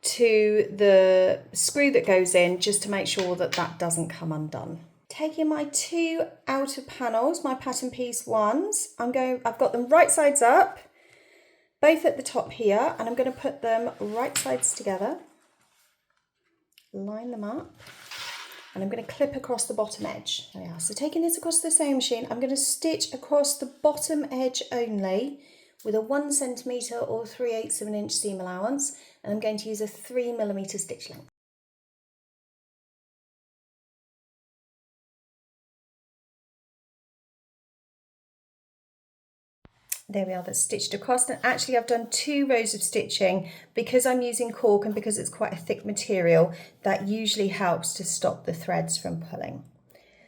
to the screw that goes in, just to make sure that that doesn't come undone. Taking my 2 outer panels, my pattern piece 1s, I've got them right sides up, both at the top here, and I'm going to put them right sides together, line them up, and I'm going to clip across the bottom edge. There we are. So taking this across the sewing machine, I'm going to stitch across the bottom edge only with a 1 centimetre or 3/8 of an inch seam allowance, and I'm going to use a 3mm stitch length. There we are, that's stitched across, and actually I've done 2 rows of stitching because I'm using cork and because it's quite a thick material. That usually helps to stop the threads from pulling.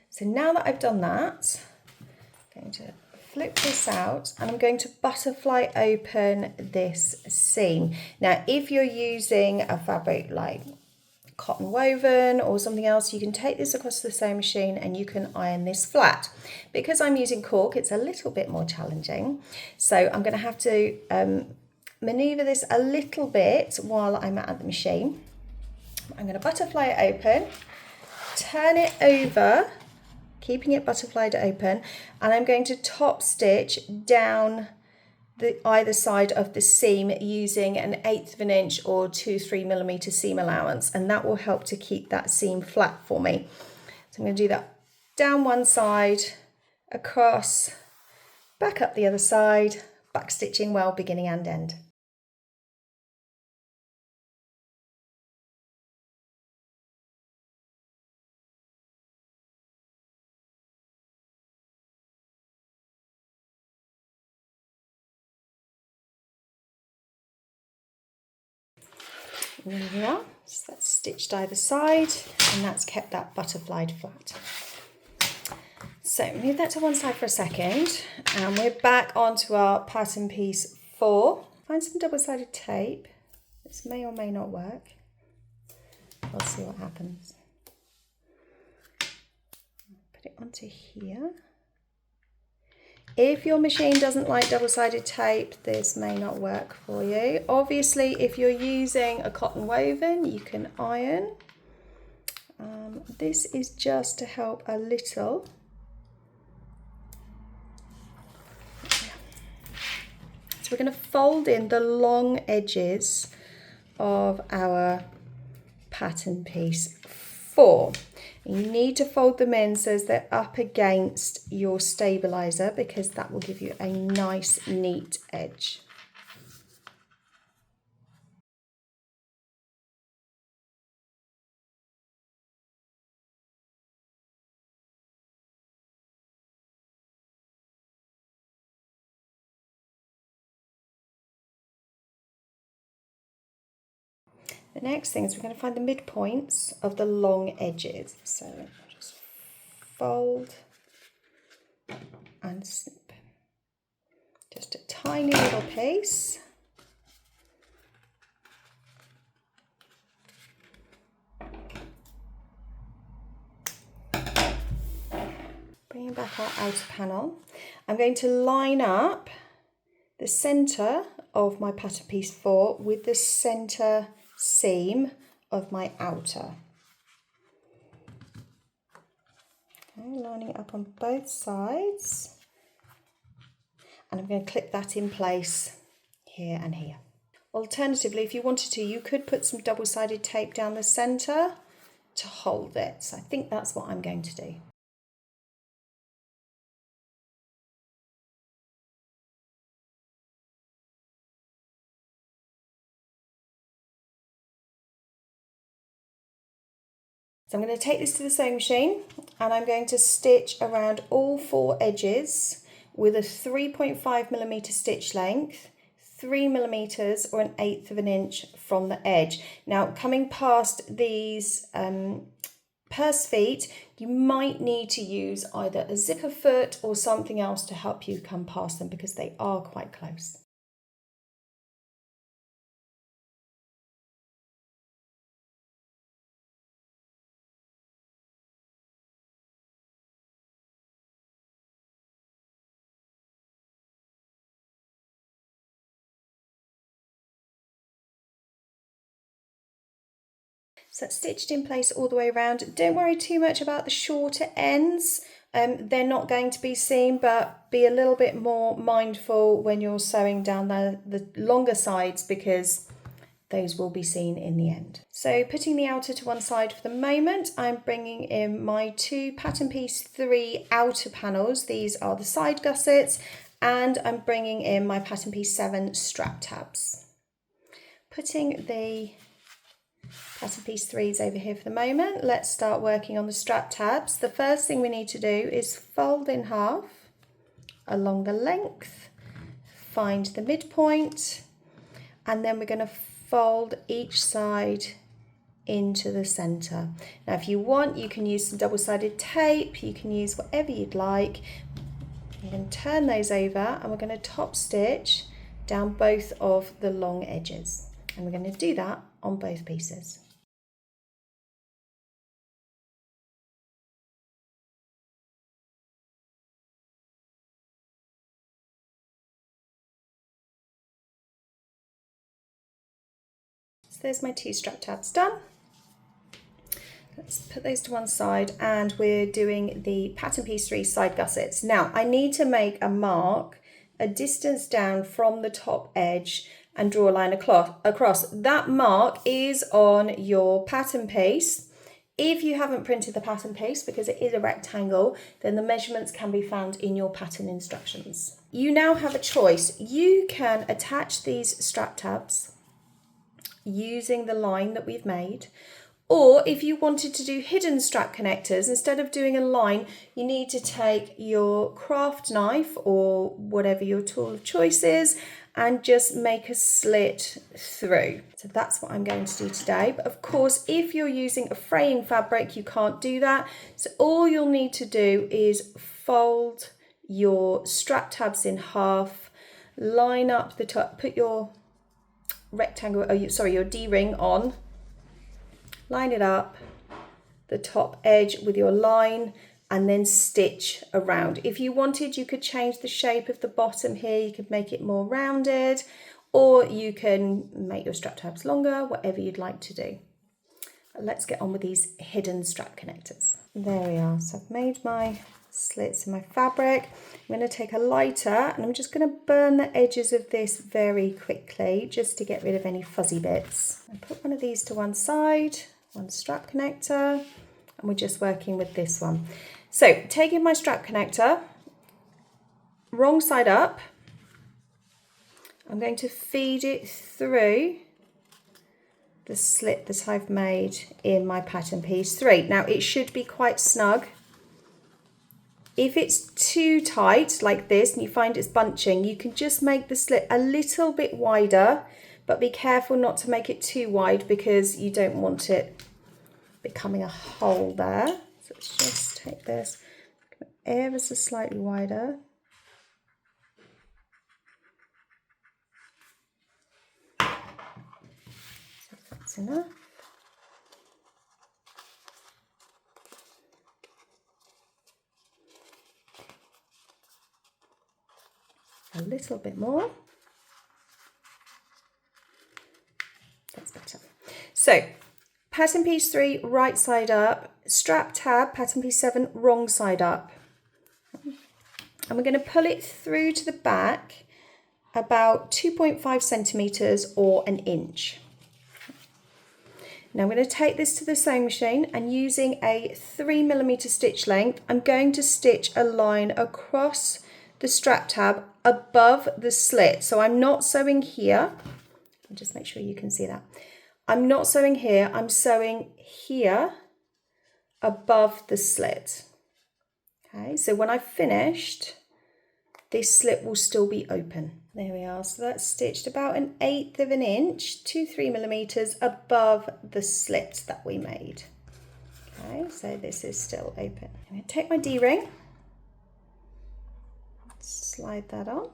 So now that I've done that, I'm going to flip this out and I'm going to butterfly open this seam. Now if you're using a fabric like cotton woven or something else, you can take this across the sewing machine and you can iron this flat. Because I'm using cork, it's a little bit more challenging, so I'm going to have to maneuver this a little bit while I'm at the machine. I'm going to butterfly it open, turn it over, keeping it butterflied open, and I'm going to top stitch down either side of the seam using an 1/8 of an inch or 2-3mm seam allowance, and that will help to keep that seam flat for me. So I'm going to do that down one side, across, back up the other side, back stitching well beginning and end. There we are, so that's stitched either side and that's kept that butterflied flat. So move that to one side for a second and we're back onto our pattern piece 4. Find some double-sided tape. This may or may not work. We'll see what happens. Put Put it onto here. If your machine doesn't like double-sided tape, this may not work for you. Obviously, if you're using a cotton woven, you can iron. This is just to help a little. So we're going to fold in the long edges of our pattern piece 4. You need to fold them in so as they're up against your stabilizer, because that will give you a nice neat edge. The next thing is we're going to find the midpoints of the long edges. So just fold and snip. Just a tiny little piece. Bringing back our outer panel. I'm going to line up the centre of my pattern piece 4 with the centre seam of my outer. Okay, lining it up on both sides, and I'm going to clip that in place here and here. Alternatively, if you wanted to, you could put some double-sided tape down the centre to hold it. So I think that's what I'm going to do. So I'm going to take this to the sewing machine, and I'm going to stitch around all 4 edges with a 3.5mm stitch length, 3mm or 1/8 of an inch from the edge. Now, coming past these purse feet, you might need to use either a zipper foot or something else to help you come past them, because they are quite close. So that's stitched in place all the way around. Don't worry too much about the shorter ends. They're not going to be seen, but be a little bit more mindful when you're sewing down the longer sides, because those will be seen in the end. So putting the outer to one side for the moment, I'm bringing in my 2 pattern piece 3 outer panels. These are the side gussets, and I'm bringing in my pattern piece 7 strap tabs. Putting the pattern piece 3s over here for the moment. Let's start working on the strap tabs. The first thing we need to do is fold in half along the length, find the midpoint, and then we're going to fold each side into the centre. Now, if you want, you can use some double-sided tape, you can use whatever you'd like. I'm going to turn those over, and we're going to top stitch down both of the long edges, and we're going to do that on both pieces. So there's my 2 strap tabs done. Let's put those to one side, and we're doing the pattern piece 3 side gussets. Now, I need to make a mark a distance down from the top edge and draw a line across. That mark is on your pattern piece. If you haven't printed the pattern piece, because it is a rectangle, then the measurements can be found in your pattern instructions. You now have a choice. You can attach these strap tabs using the line that we've made, or if you wanted to do hidden strap connectors, instead of doing a line, you need to take your craft knife or whatever your tool of choice is and just make a slit through. So that's what I'm going to do today. But of course, if you're using a fraying fabric, you can't do that. So all you'll need to do is fold your strap tabs in half, line up the top, put your rectangle, your D-ring on, line it up, the top edge with your line, and then stitch around. If you wanted, you could change the shape of the bottom here. You could make it more rounded, or you can make your strap tabs longer, whatever you'd like to do. But let's get on with these hidden strap connectors. There we are. So I've made my slits in my fabric. I'm going to take a lighter and I'm just going to burn the edges of this very quickly just to get rid of any fuzzy bits. I put one of these to one side, one strap connector, and we're just working with this one. So taking my strap connector, wrong side up, I'm going to feed it through the slit that I've made in my pattern piece 3. Now it should be quite snug. If it's too tight like this and you find it's bunching, you can just make the slit a little bit wider, but be careful not to make it too wide because you don't want it becoming a hole there. So let's just take this ever so slightly wider. So that's enough. A little bit more. That's better. So pattern piece 3, right side up, strap tab, pattern piece 7, wrong side up. And we're going to pull it through to the back about 2.5 centimeters or an inch. Now I'm going to take this to the sewing machine and using a 3mm stitch length, I'm going to stitch a line across the strap tab above the slit. So I'm not sewing here. I'll just make sure you can see that. I'm not sewing here, I'm sewing here above the slit. Okay, so when I've finished, this slit will still be open. There we are, so that's stitched about 1/8 of an inch to 3mm above the slit that we made. Okay, so this is still open. I'm going to take my D-ring, slide that on.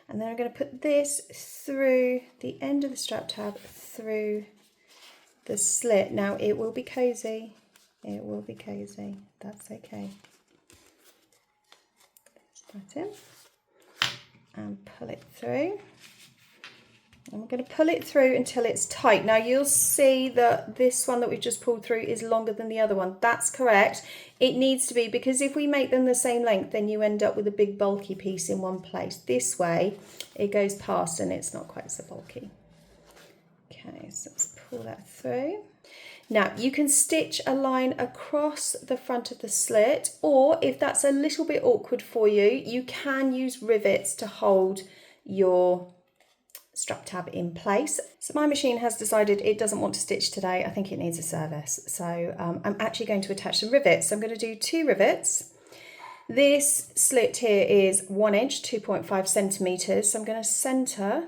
And then I'm going to put this through the end of the strap tab, through the slit. Now it will be cozy. It will be cozy. That's okay. Put that in and pull it through. I'm going to pull it through until it's tight. Now you'll see that this one that we've just pulled through is longer than the other one. That's correct. It needs to be, because if we make them the same length, then you end up with a big bulky piece in one place. This way it goes past and it's not quite so bulky. Okay, so let's pull that through. Now you can stitch a line across the front of the slit, or if that's a little bit awkward for you, you can use rivets to hold your strap tab in place. So my machine has decided it doesn't want to stitch today. I think it needs a service. So I'm actually going to attach some rivets. So I'm going to do 2 rivets. This slit here is 1 inch, 2.5 centimeters. So I'm going to center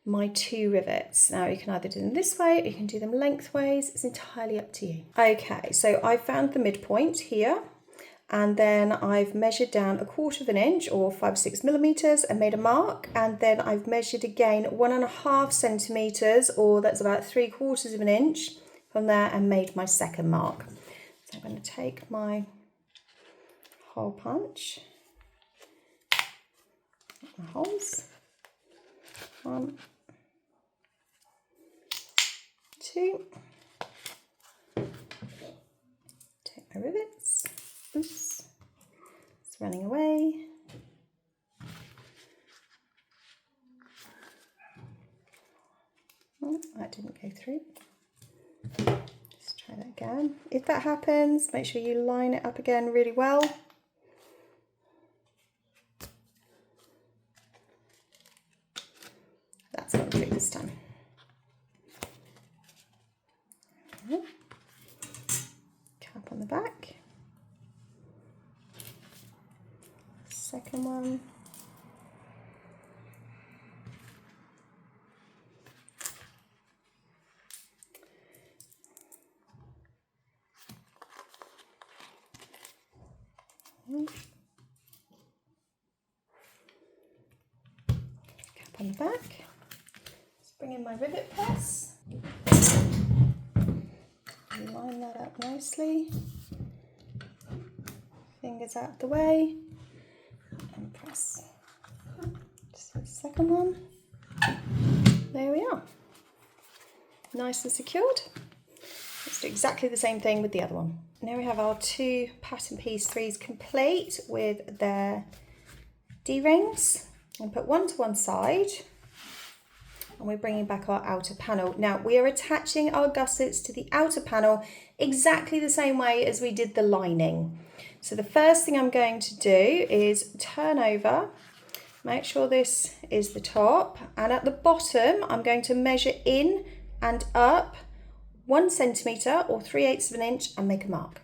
my 2 rivets. Now you can either do them this way or you can do them lengthways. It's entirely up to you. Okay, so I found the midpoint here. And then I've measured down 1/4 of an inch or 5 or 6 millimeters and made a mark. And then I've measured again 1.5 centimeters, or that's about 3/4 of an inch from there, and made my second mark. So I'm going to take my hole punch, my holes, 1, 2, take my rivets. Oops, it's running away. Oh, that didn't go through. Let's try that again. If that happens, make sure you line it up again really well. That's gone through this time. Cap on the back. Second one. Cap on the back. Let's bring in my rivet press. line that up nicely. Fingers out of the way and press. Just the second one. There we are. Nice and secured. Let's do exactly the same thing with the other one. Now we have our 2 pattern piece 3s complete with their D-rings. And put one to one side. And we're bringing back our outer panel. Now we are attaching our gussets to the outer panel exactly the same way as we did the lining. So the first thing I'm going to do is turn over, make sure this is the top, and at the bottom I'm going to measure in and up 1 centimetre or 3/8 of an inch and make a mark.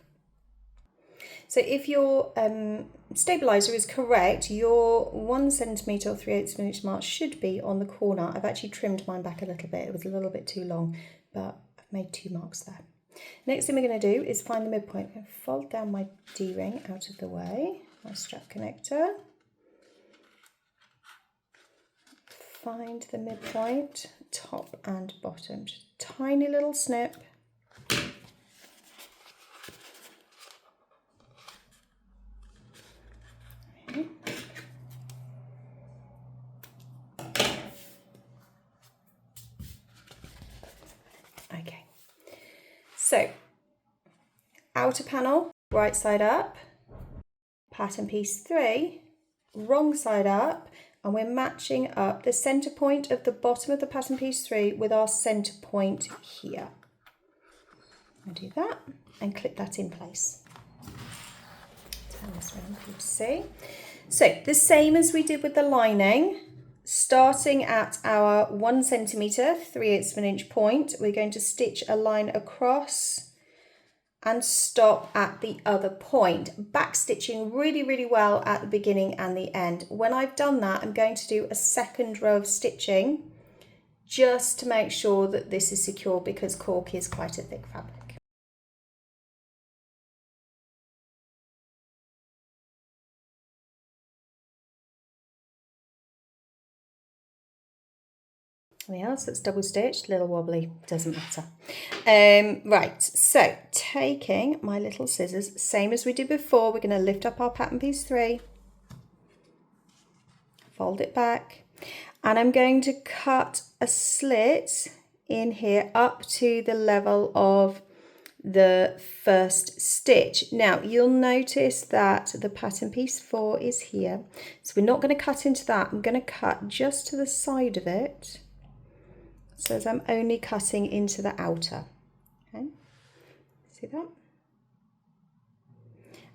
So if your stabiliser is correct, your 1 centimetre or 3/8 of an inch mark should be on the corner. I've actually trimmed mine back a little bit. It was a little bit too long, but I've made 2 marks there. Next thing we're going to do is find the midpoint. I'm going to fold down my D-ring out of the way, my strap connector. Find the midpoint, top and bottom. Just a tiny little snip. Okay, so outer panel, right side up, pattern piece 3, wrong side up, and we're matching up the centre point of the bottom of the pattern piece 3 with our centre point here. I'll do that and clip that in place. Turn this around for you to see. So the same as we did with the lining, starting at our 1 centimetre, 3/8 of an inch point, we're going to stitch a line across and stop at the other point. Back stitching really, really well at the beginning and the end. When I've done that, I'm going to do a second row of stitching just to make sure that this is secure because cork is quite a thick fabric. There we are, so it's double stitched, a little wobbly, doesn't matter. Right, so taking my little scissors, same as we did before, we're going to lift up our pattern piece 3, fold it back, and I'm going to cut a slit in here up to the level of the first stitch. Now you'll notice that the pattern piece 4 is here, so we're not going to cut into that. I'm going to cut just to the side of it, so as I'm only cutting into the outer. Okay, see that?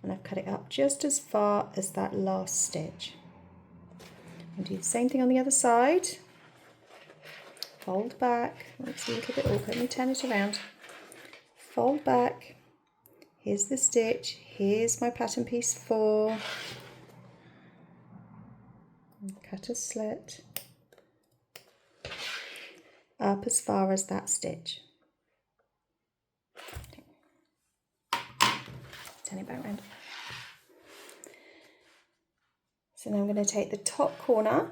And I've cut it up just as far as that last stitch. I'll do the same thing on the other side. Fold back. It's a little bit awkward. Let me turn it around. Fold back. Here's the stitch. Here's my pattern piece 4. And cut a slit up as far as that stitch. Okay. Turn it back around. So now I'm going to take the top corner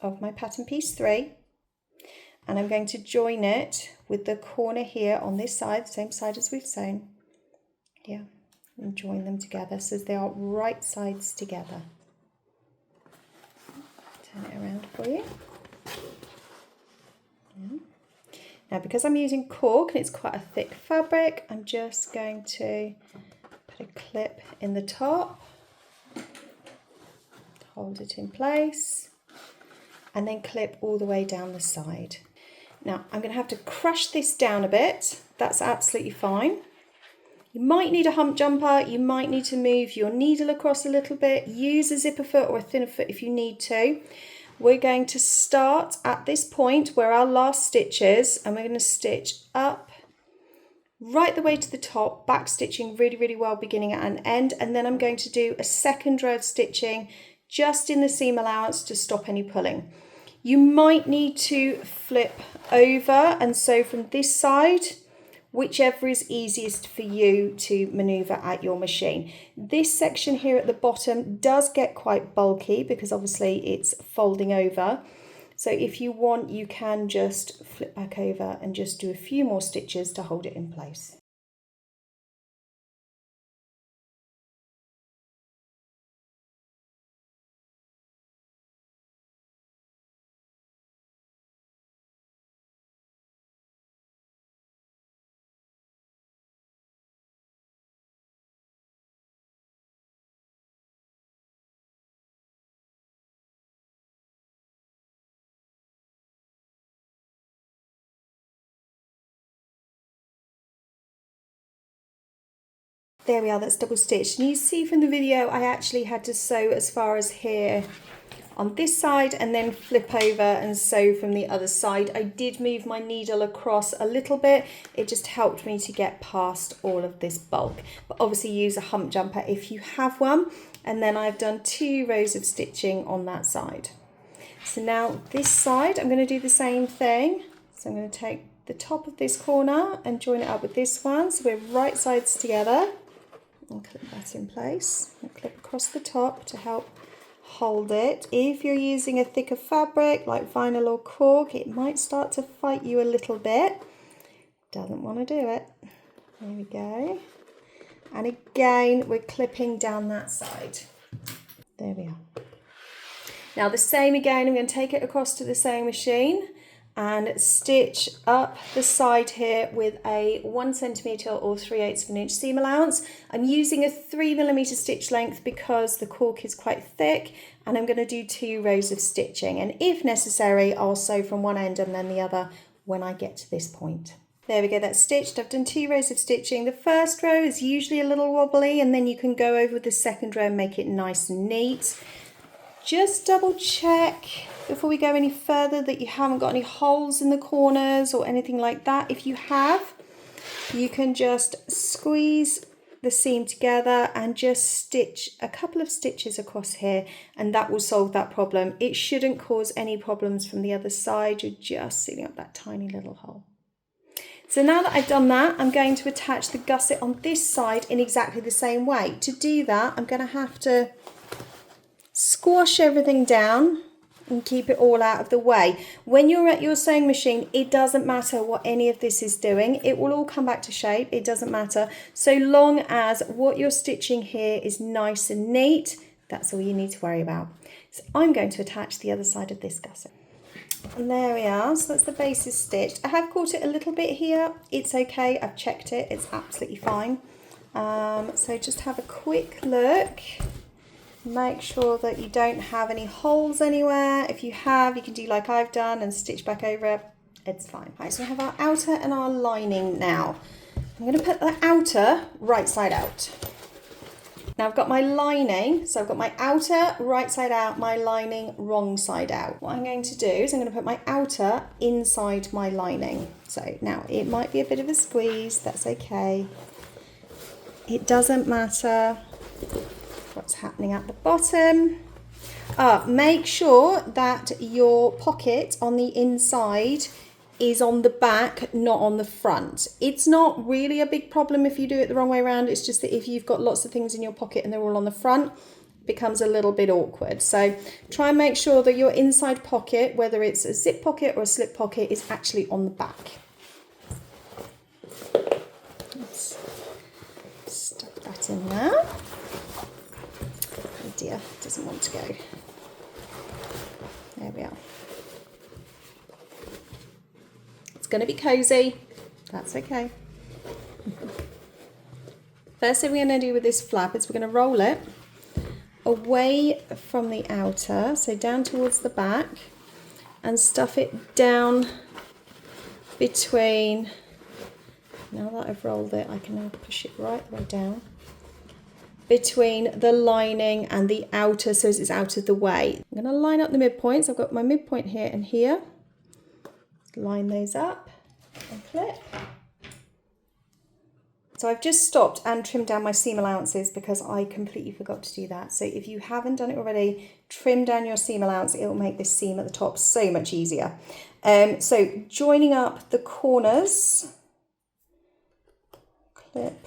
of my pattern piece 3 and I'm going to join it with the corner here on this side, same side as we've sewn here, and join them together so they are right sides together. Turn it around for you. Now because I'm using cork and it's quite a thick fabric, I'm just going to put a clip in the top, hold it in place, and then clip all the way down the side. Now I'm going to have to crush this down a bit. That's absolutely fine. You might need a hump jumper, you might need to move your needle across a little bit, use a zipper foot or a thinner foot if you need to. We're going to start at this point where our last stitch is, and we're going to stitch up right the way to the top, back stitching really, really well beginning and end, and then I'm going to do a second row of stitching just in the seam allowance to stop any pulling. You might need to flip over and sew from this side, whichever is easiest for you to maneuver at your machine. This section here at the bottom does get quite bulky because obviously it's folding over. So if you want, you can just flip back over and just do a few more stitches to hold it in place. There we are, that's double stitched. And you see from the video, I actually had to sew as far as here on this side and then flip over and sew from the other side. I did move my needle across a little bit. It just helped me to get past all of this bulk. But obviously use a hump jumper if you have one. And then I've done 2 rows of stitching on that side. So now this side, I'm going to do the same thing. So I'm going to take the top of this corner and join it up with this one. So we're right sides together. And clip that in place. And clip across the top to help hold it. If you're using a thicker fabric like vinyl or cork, it might start to fight you a little bit. Doesn't want to do it. There we go. And again, we're clipping down that side. There we are. Now the same again, I'm going to take it across to the sewing machine and stitch up the side here with a 1 centimetre or 3/8 of an inch seam allowance. I'm using a 3mm stitch length because the cork is quite thick, and I'm going to do 2 rows of stitching, and if necessary I'll sew from one end and then the other when I get to this point. There we go, that's stitched. I've done 2 rows of stitching. The first row is usually a little wobbly, and then you can go over with the second row and make it nice and neat. Just double check before we go any further that you haven't got any holes in the corners or anything like that. If you have, you can just squeeze the seam together and just stitch a couple of stitches across here, and that will solve that problem. It shouldn't cause any problems from the other side. You're just sealing up that tiny little hole. So now that I've done that, I'm going to attach the gusset on this side in exactly the same way. To do that, I'm going to have to squash everything down and keep it all out of the way. When you're at your sewing machine, it doesn't matter what any of this is doing. It will all come back to shape. It doesn't matter. So long as what you're stitching here is nice and neat, that's all you need to worry about. So I'm going to attach the other side of this gusset. And there we are, so that's the base is stitched. I have caught it a little bit here. It's okay, I've checked it, it's absolutely fine. So just have a quick look. Make sure that you don't have any holes anywhere. If you have, you can do like I've done and stitch back over it. It's fine. Right, so we have our outer and our lining now. I'm going to put the outer right side out. Now I've got my lining, so I've got my outer right side out, my lining wrong side out. What I'm going to do is I'm going to put my outer inside my lining. So now it might be a bit of a squeeze, that's okay. It doesn't matter what's happening at the bottom. Make sure that your pocket on the inside is on the back, not on the front. It's not really a big problem if you do it the wrong way around. It's just that if you've got lots of things in your pocket and they're all on the front, it becomes a little bit awkward. So try and make sure that your inside pocket, whether it's a zip pocket or a slip pocket, is actually on the back. Let's stuff that in there. Oh dear, it doesn't want to go. There we are. It's going to be cozy, that's okay. First thing we're going to do with this flap is we're going to roll it away from the outer, so down towards the back, and stuff it down between. Now that I've rolled it, I can now push it right the way down between the lining and the outer, so it's out of the way. I'm going to line up the midpoints. I've got my midpoint here and here. Line those up and clip. So I've just stopped and trimmed down my seam allowances because I completely forgot to do that. So if you haven't done it already, trim down your seam allowance. It will make this seam at the top so much easier. So joining up the corners, clip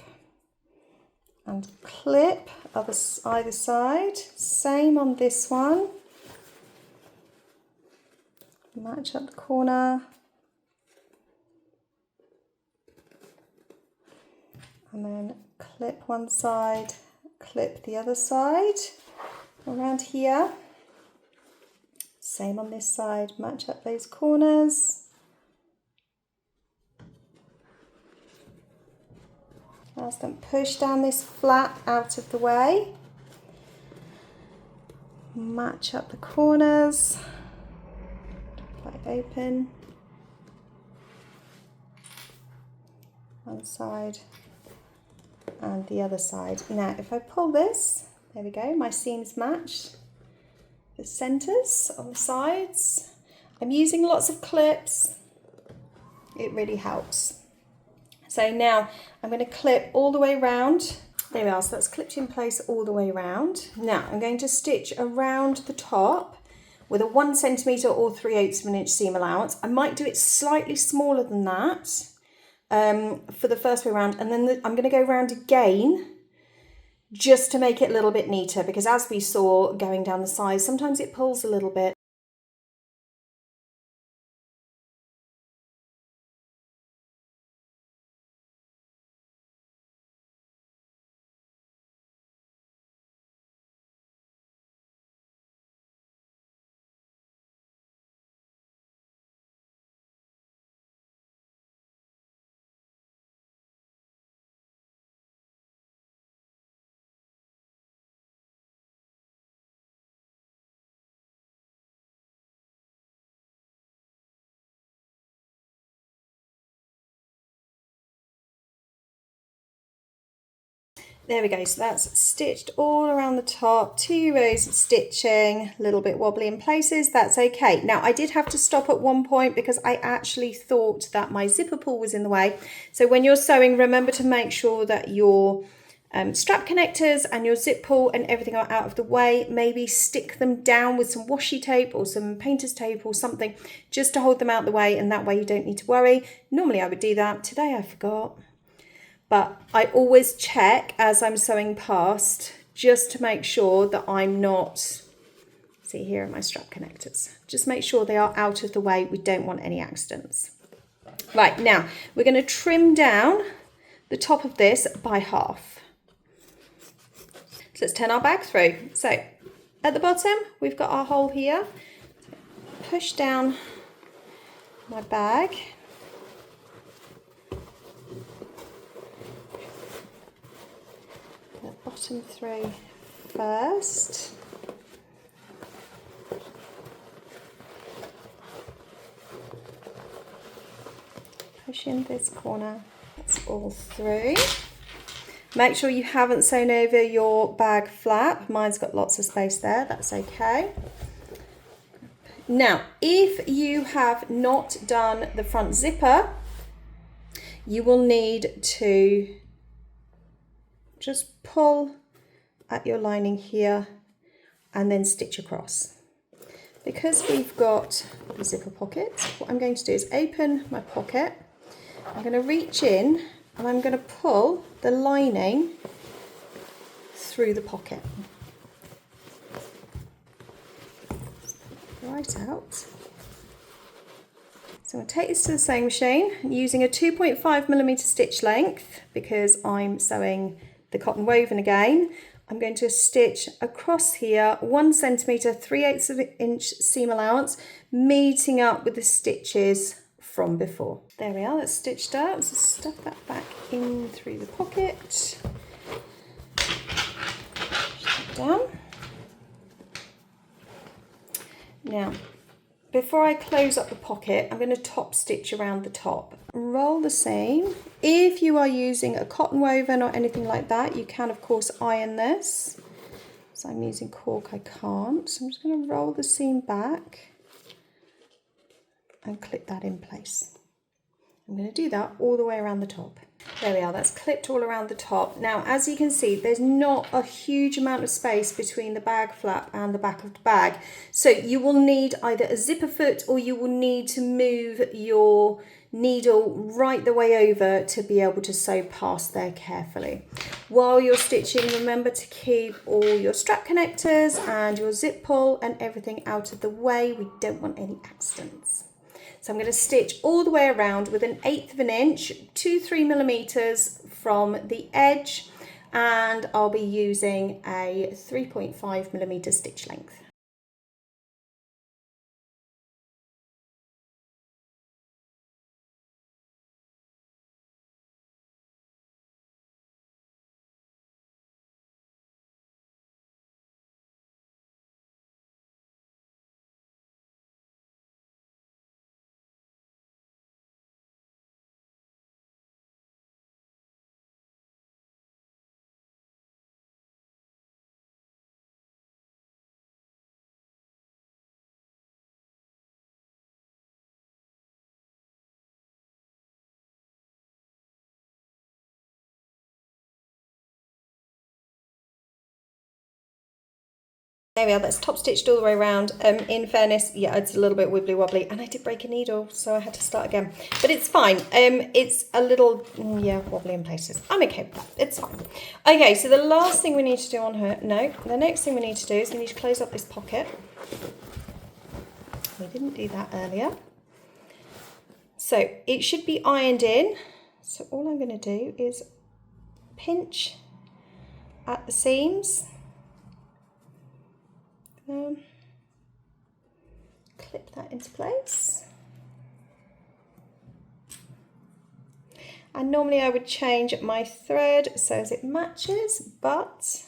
and clip either side. Same on this one. Match up the corner. And then clip one side, clip the other side around here. Same on this side, match up those corners. Last then push down this flap out of the way. Match up the corners. Quite open. One side. and the other side. Now if I pull this, there we go, my seams match the centres on the sides. I'm using lots of clips, it really helps. So now I'm going to clip all the way around. There we are, so that's clipped in place all the way around. Now I'm going to stitch around the top with a 1 centimetre or 3/8 of an inch seam allowance. I might do it slightly smaller than that for the first way around, and then I'm going to go around again just to make it a little bit neater, because as we saw going down the sides, sometimes it pulls a little bit. There we go, so that's stitched all around the top, 2 rows of stitching, a little bit wobbly in places, that's okay. Now I did have to stop at one point because I actually thought that my zipper pull was in the way. So when you're sewing, remember to make sure that your strap connectors and your zip pull and everything are out of the way. Maybe stick them down with some washi tape or some painter's tape or something just to hold them out of the way, and that way you don't need to worry. Normally I would do that, today I forgot. But I always check as I'm sewing past just to make sure that I'm not, see here are my strap connectors, just make sure they are out of the way, we don't want any accidents. Right, now we're going to trim down the top of this by half. So let's turn our bag through. So at the bottom we've got our hole here, push down my bag. Bottom through first. Push in this corner, that's all through. Make sure you haven't sewn over your bag flap. Mine's got lots of space there, that's okay. Now, if you have not done the front zipper, you will need to just pull at your lining here and then stitch across. Because we've got the zipper pocket, what I'm going to do is open my pocket, I'm going to reach in and I'm going to pull the lining through the pocket. Right out. So I'm going to take this to the sewing machine using a 2.5mm stitch length because I'm sewing the cotton woven again. I'm going to stitch across here 1 centimetre, 3/8 of an inch seam allowance, meeting up with the stitches from before. There we are, that's stitched out. So stuff that back in through the pocket. Push that down. Now, before I close up the pocket, I'm going to top stitch around the top. Roll the seam. If you are using a cotton woven or anything like that, you can of course iron this. So I'm using cork, I can't. So I'm just going to roll the seam back and clip that in place. I'm going to do that all the way around the top. There we are, that's clipped all around the top. Now, as you can see, there's not a huge amount of space between the bag flap and the back of the bag. So you will need either a zipper foot or you will need to move your needle right the way over to be able to sew past there carefully. While you're stitching, remember to keep all your strap connectors and your zip pull and everything out of the way. We don't want any accidents. So I'm going to stitch all the way around with 1/8 of an inch, 2-3mm from the edge, and I'll be using a 3.5mm stitch length. There we are, that's top stitched all the way around. In fairness, yeah, it's a little bit wibbly wobbly, and I did break a needle, so I had to start again. But it's fine. It's a little, yeah, wobbly in places. I'm okay with that. It's fine. Okay, so the last thing we need to do on her, no, the next thing we need to do is we need to close up this pocket. We didn't do that earlier. So it should be ironed in. So all I'm going to do is pinch at the seams. Clip that into place. And normally I would change my thread so as it matches, but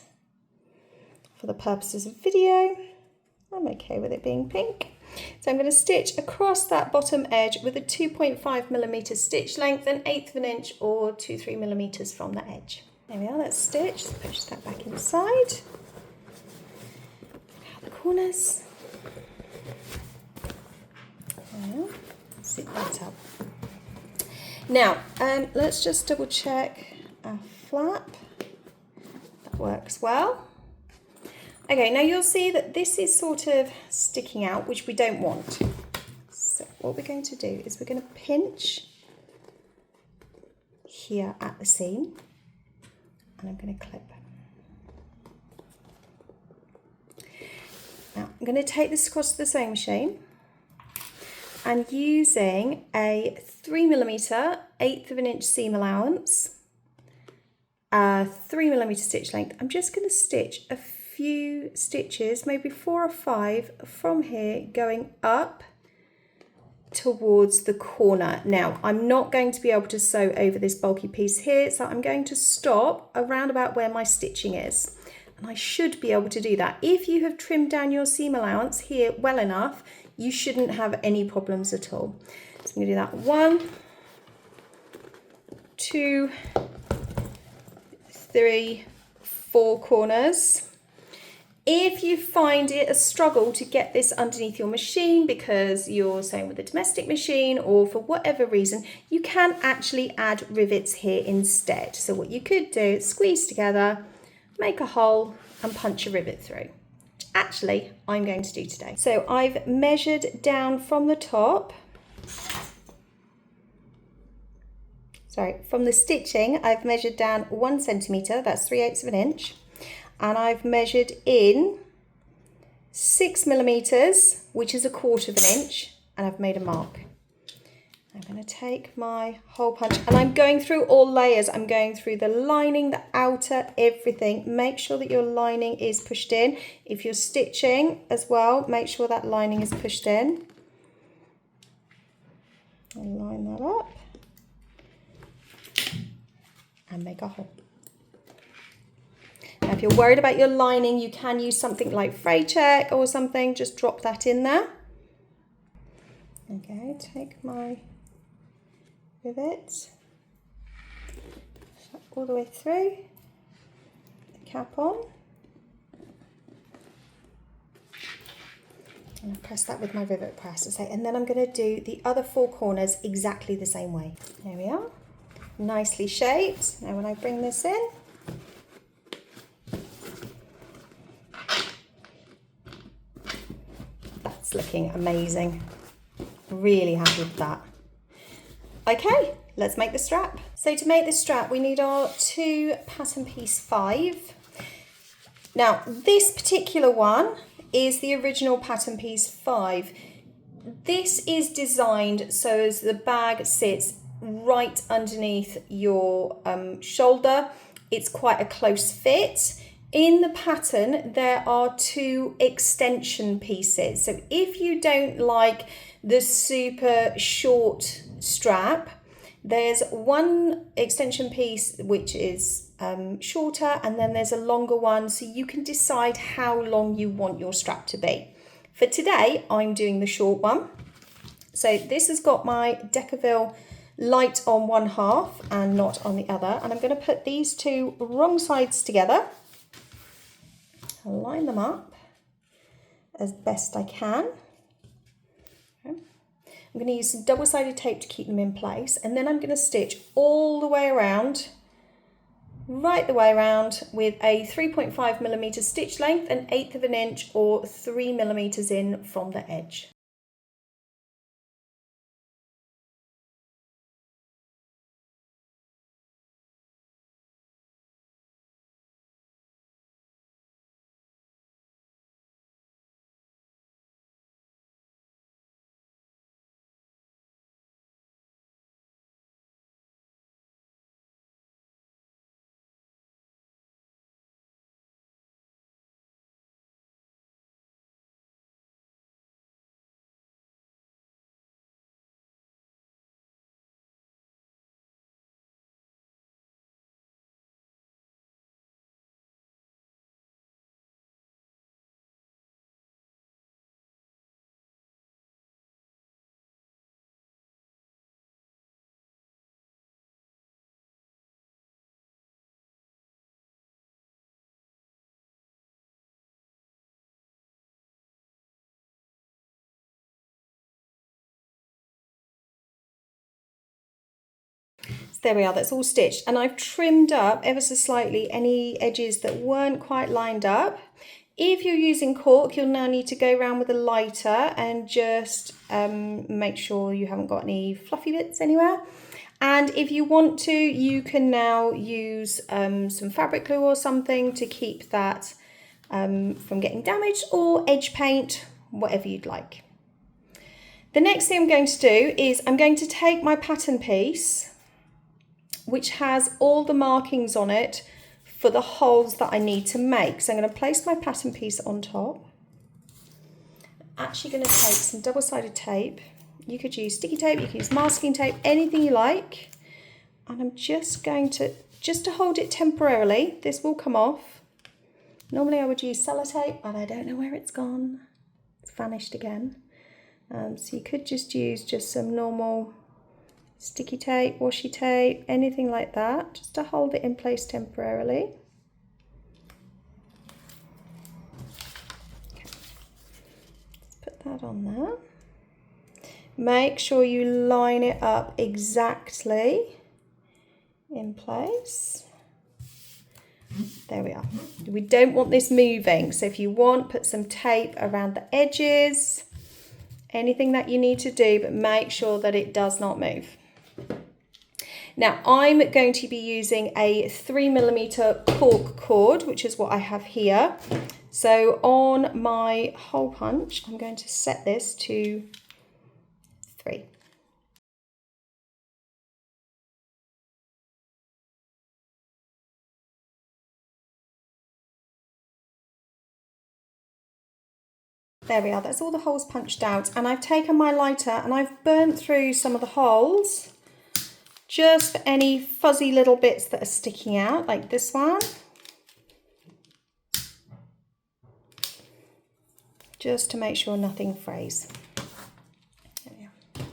for the purposes of video, I'm okay with it being pink. So I'm going to stitch across that bottom edge with a 2.5mm stitch length, an 1/8 of an inch or 2-3 millimeters from the edge. There we are, let's stitch. Let's push that back inside. Out the corners. Now, zip that up. Now, let's just double check our flap. That works well. Okay, now you'll see that this is sort of sticking out, which we don't want. So what we're going to do is we're going to pinch here at the seam, and I'm going to clip. Now I'm going to take this across to the sewing machine, and using a 3mm 1/8 of an inch seam allowance, 3mm stitch length, I'm just going to stitch a few stitches, maybe 4 or 5 from here going up towards the corner. Now I'm not going to be able to sew over this bulky piece here, so I'm going to stop around about where my stitching is, and I should be able to do that. If you have trimmed down your seam allowance here well enough, you shouldn't have any problems at all. So I'm going to do that 1, 2, 3, 4 corners. If you find it a struggle to get this underneath your machine because you're sewing with a domestic machine or for whatever reason, you can actually add rivets here instead. So what you could do is squeeze together, make a hole and punch a rivet through. Which actually I'm going to do today. So I've measured down from the top. From the stitching, I've measured down 1 centimetre, that's 3/8 of an inch. And I've measured in 6 millimeters, which is 1/4 of an inch, and I've made a mark. I'm going to take my hole punch, and I'm going through all layers. I'm going through the lining, the outer, everything. Make sure that your lining is pushed in. If you're stitching as well, make sure that lining is pushed in. And line that up and make a hole. Now, if you're worried about your lining, you can use something like fray check or something. Just drop that in there. Okay, take my rivet all the way through, the cap on, and I press that with my rivet press, and then I'm going to do the other 4 corners exactly the same way. There we are, nicely shaped. Now when I bring this in, that's looking amazing. Really happy with that. Okay, let's make the strap. So to make this strap, we need our 2 pattern piece 5. Now, this particular one is the original pattern piece 5. This is designed so as the bag sits right underneath your shoulder. It's quite a close fit. In the pattern, there are 2 extension pieces. So if you don't like the super short strap, there's one extension piece which is shorter, and then there's a longer one, so you can decide how long you want your strap to be. For today, I'm doing the short one. So this has got my Decaville light on one half and not on the other, and I'm going to put these 2 wrong sides together. I'll line them up as best I can. I'm going to use some double-sided tape to keep them in place, and then I'm going to stitch all the way around right the way around with a 3.5mm stitch length, an 1/8 of an inch or 3mm in from the edge. So there we are, that's all stitched, and I've trimmed up ever so slightly any edges that weren't quite lined up. If you're using cork, you'll now need to go around with a lighter and just make sure you haven't got any fluffy bits anywhere. And if you want to, you can now use some fabric glue or something to keep that from getting damaged, or edge paint, whatever you'd like. The next thing I'm going to do is I'm going to take my pattern piece, which has all the markings on it for the holes that I need to make. So I'm going to place my pattern piece on top. I'm actually going to take some double-sided tape. You could use sticky tape, you could use masking tape, anything you like. And I'm just going to, just to hold it temporarily, this will come off. Normally I would use sellotape, but I don't know where it's gone. It's vanished again. So you could just use just some normal sticky tape, washi tape, anything like that, just to hold it in place temporarily. Okay. Let's put that on there. Make sure you line it up exactly in place. There we are. We don't want this moving, so if you want, put some tape around the edges, anything that you need to do, but make sure that it does not move. Now I'm going to be using a 3mm cork cord, which is what I have here. So on my hole punch, I'm going to set this to 3. There we are, that's all the holes punched out, and I've taken my lighter and I've burnt through some of the holes just for any fuzzy little bits that are sticking out, like this one. Just to make sure nothing frays. There we are.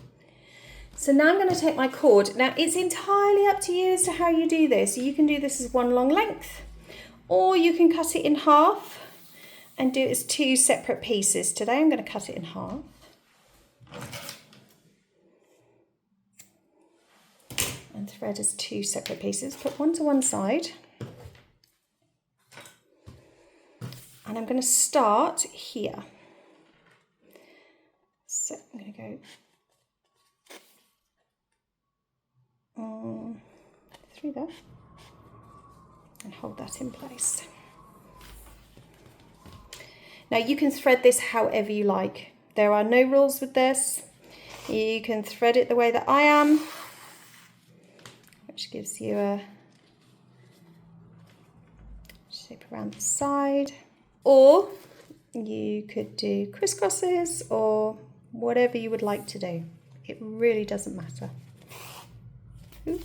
So now I'm going to take my cord. Now it's entirely up to you as to how you do this. You can do this as one long length, or you can cut it in half and do it as 2 separate pieces. Today I'm going to cut it in half. And thread as 2 separate pieces. Put one to one side. And I'm going to start here. So I'm going to go through there and hold that in place. Now you can thread this however you like. There are no rules with this. You can thread it the way that I am, which gives you a shape around the side. Or you could do crisscrosses or whatever you would like to do. It really doesn't matter. Ooh.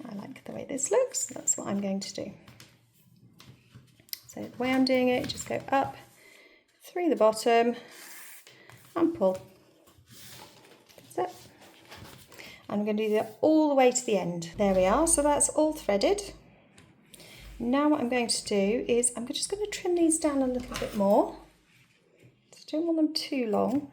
I like the way this looks, that's what I'm going to do. So the way I'm doing it, just go up through the bottom and pull. That's it. I'm going to do that all the way to the end. There we are, so that's all threaded. Now what I'm going to do is I'm just going to trim these down a little bit more. So I don't want them too long.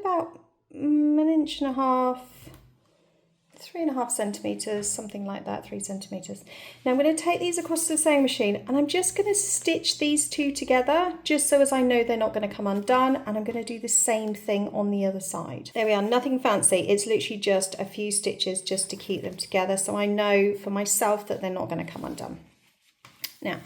about 1.5 inches, 3.5 centimetres, something like that, 3 centimetres. Now I'm going to take these across to the sewing machine and I'm just going to stitch these two together just so as I know they're not going to come undone, and I'm going to do the same thing on the other side. There we are, nothing fancy. It's literally just a few stitches just to keep them together so I know for myself that they're not going to come undone. Now,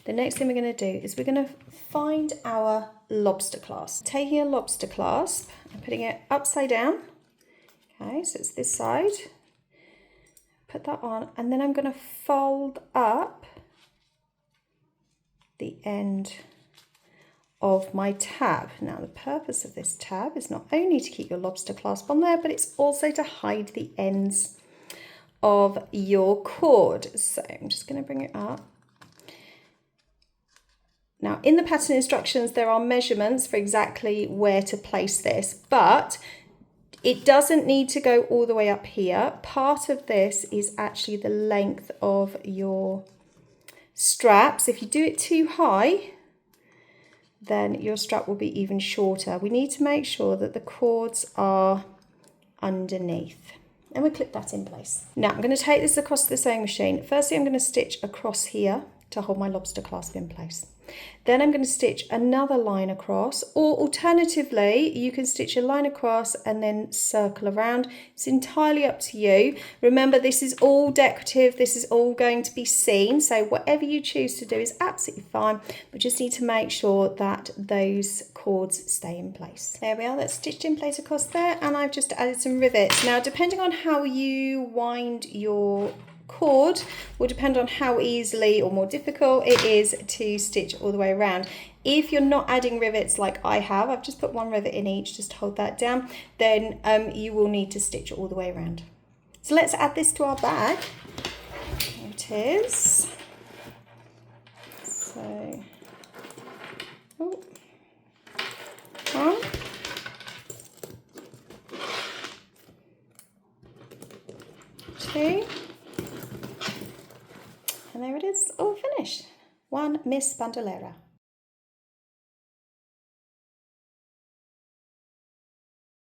the next thing we're going to do is we're going to find our lobster clasp. Taking a lobster clasp and putting it upside down. Okay, so it's this side. Put that on, and then I'm going to fold up the end of my tab. Now, the purpose of this tab is not only to keep your lobster clasp on there, but it's also to hide the ends of your cord. So I'm just going to bring it up. Now, in the pattern instructions, there are measurements for exactly where to place this, but it doesn't need to go all the way up here. Part of this is actually the length of your straps. If you do it too high, then your strap will be even shorter. We need to make sure that the cords are underneath. And we'll clip that in place. Now I'm going to take this across to the sewing machine. Firstly, I'm going to stitch across here to hold my lobster clasp in place. Then I'm going to stitch another line across, or alternatively you can stitch a line across and then circle around. It's entirely up to you. Remember, this is all decorative, this is all going to be seen, so whatever you choose to do is absolutely fine, but just need to make sure that those cords stay in place. There we are, that's stitched in place across there, and I've just added some rivets. Now, depending on how you wind your cord will depend on how easily or more difficult it is to stitch all the way around. If you're not adding rivets like I have, I've just put one rivet in each just to hold that down, then you will need to stitch all the way around. So let's add this to our bag. There it is. So, oh, 1, 2, and there it is, all finished. One Miss Bandolera.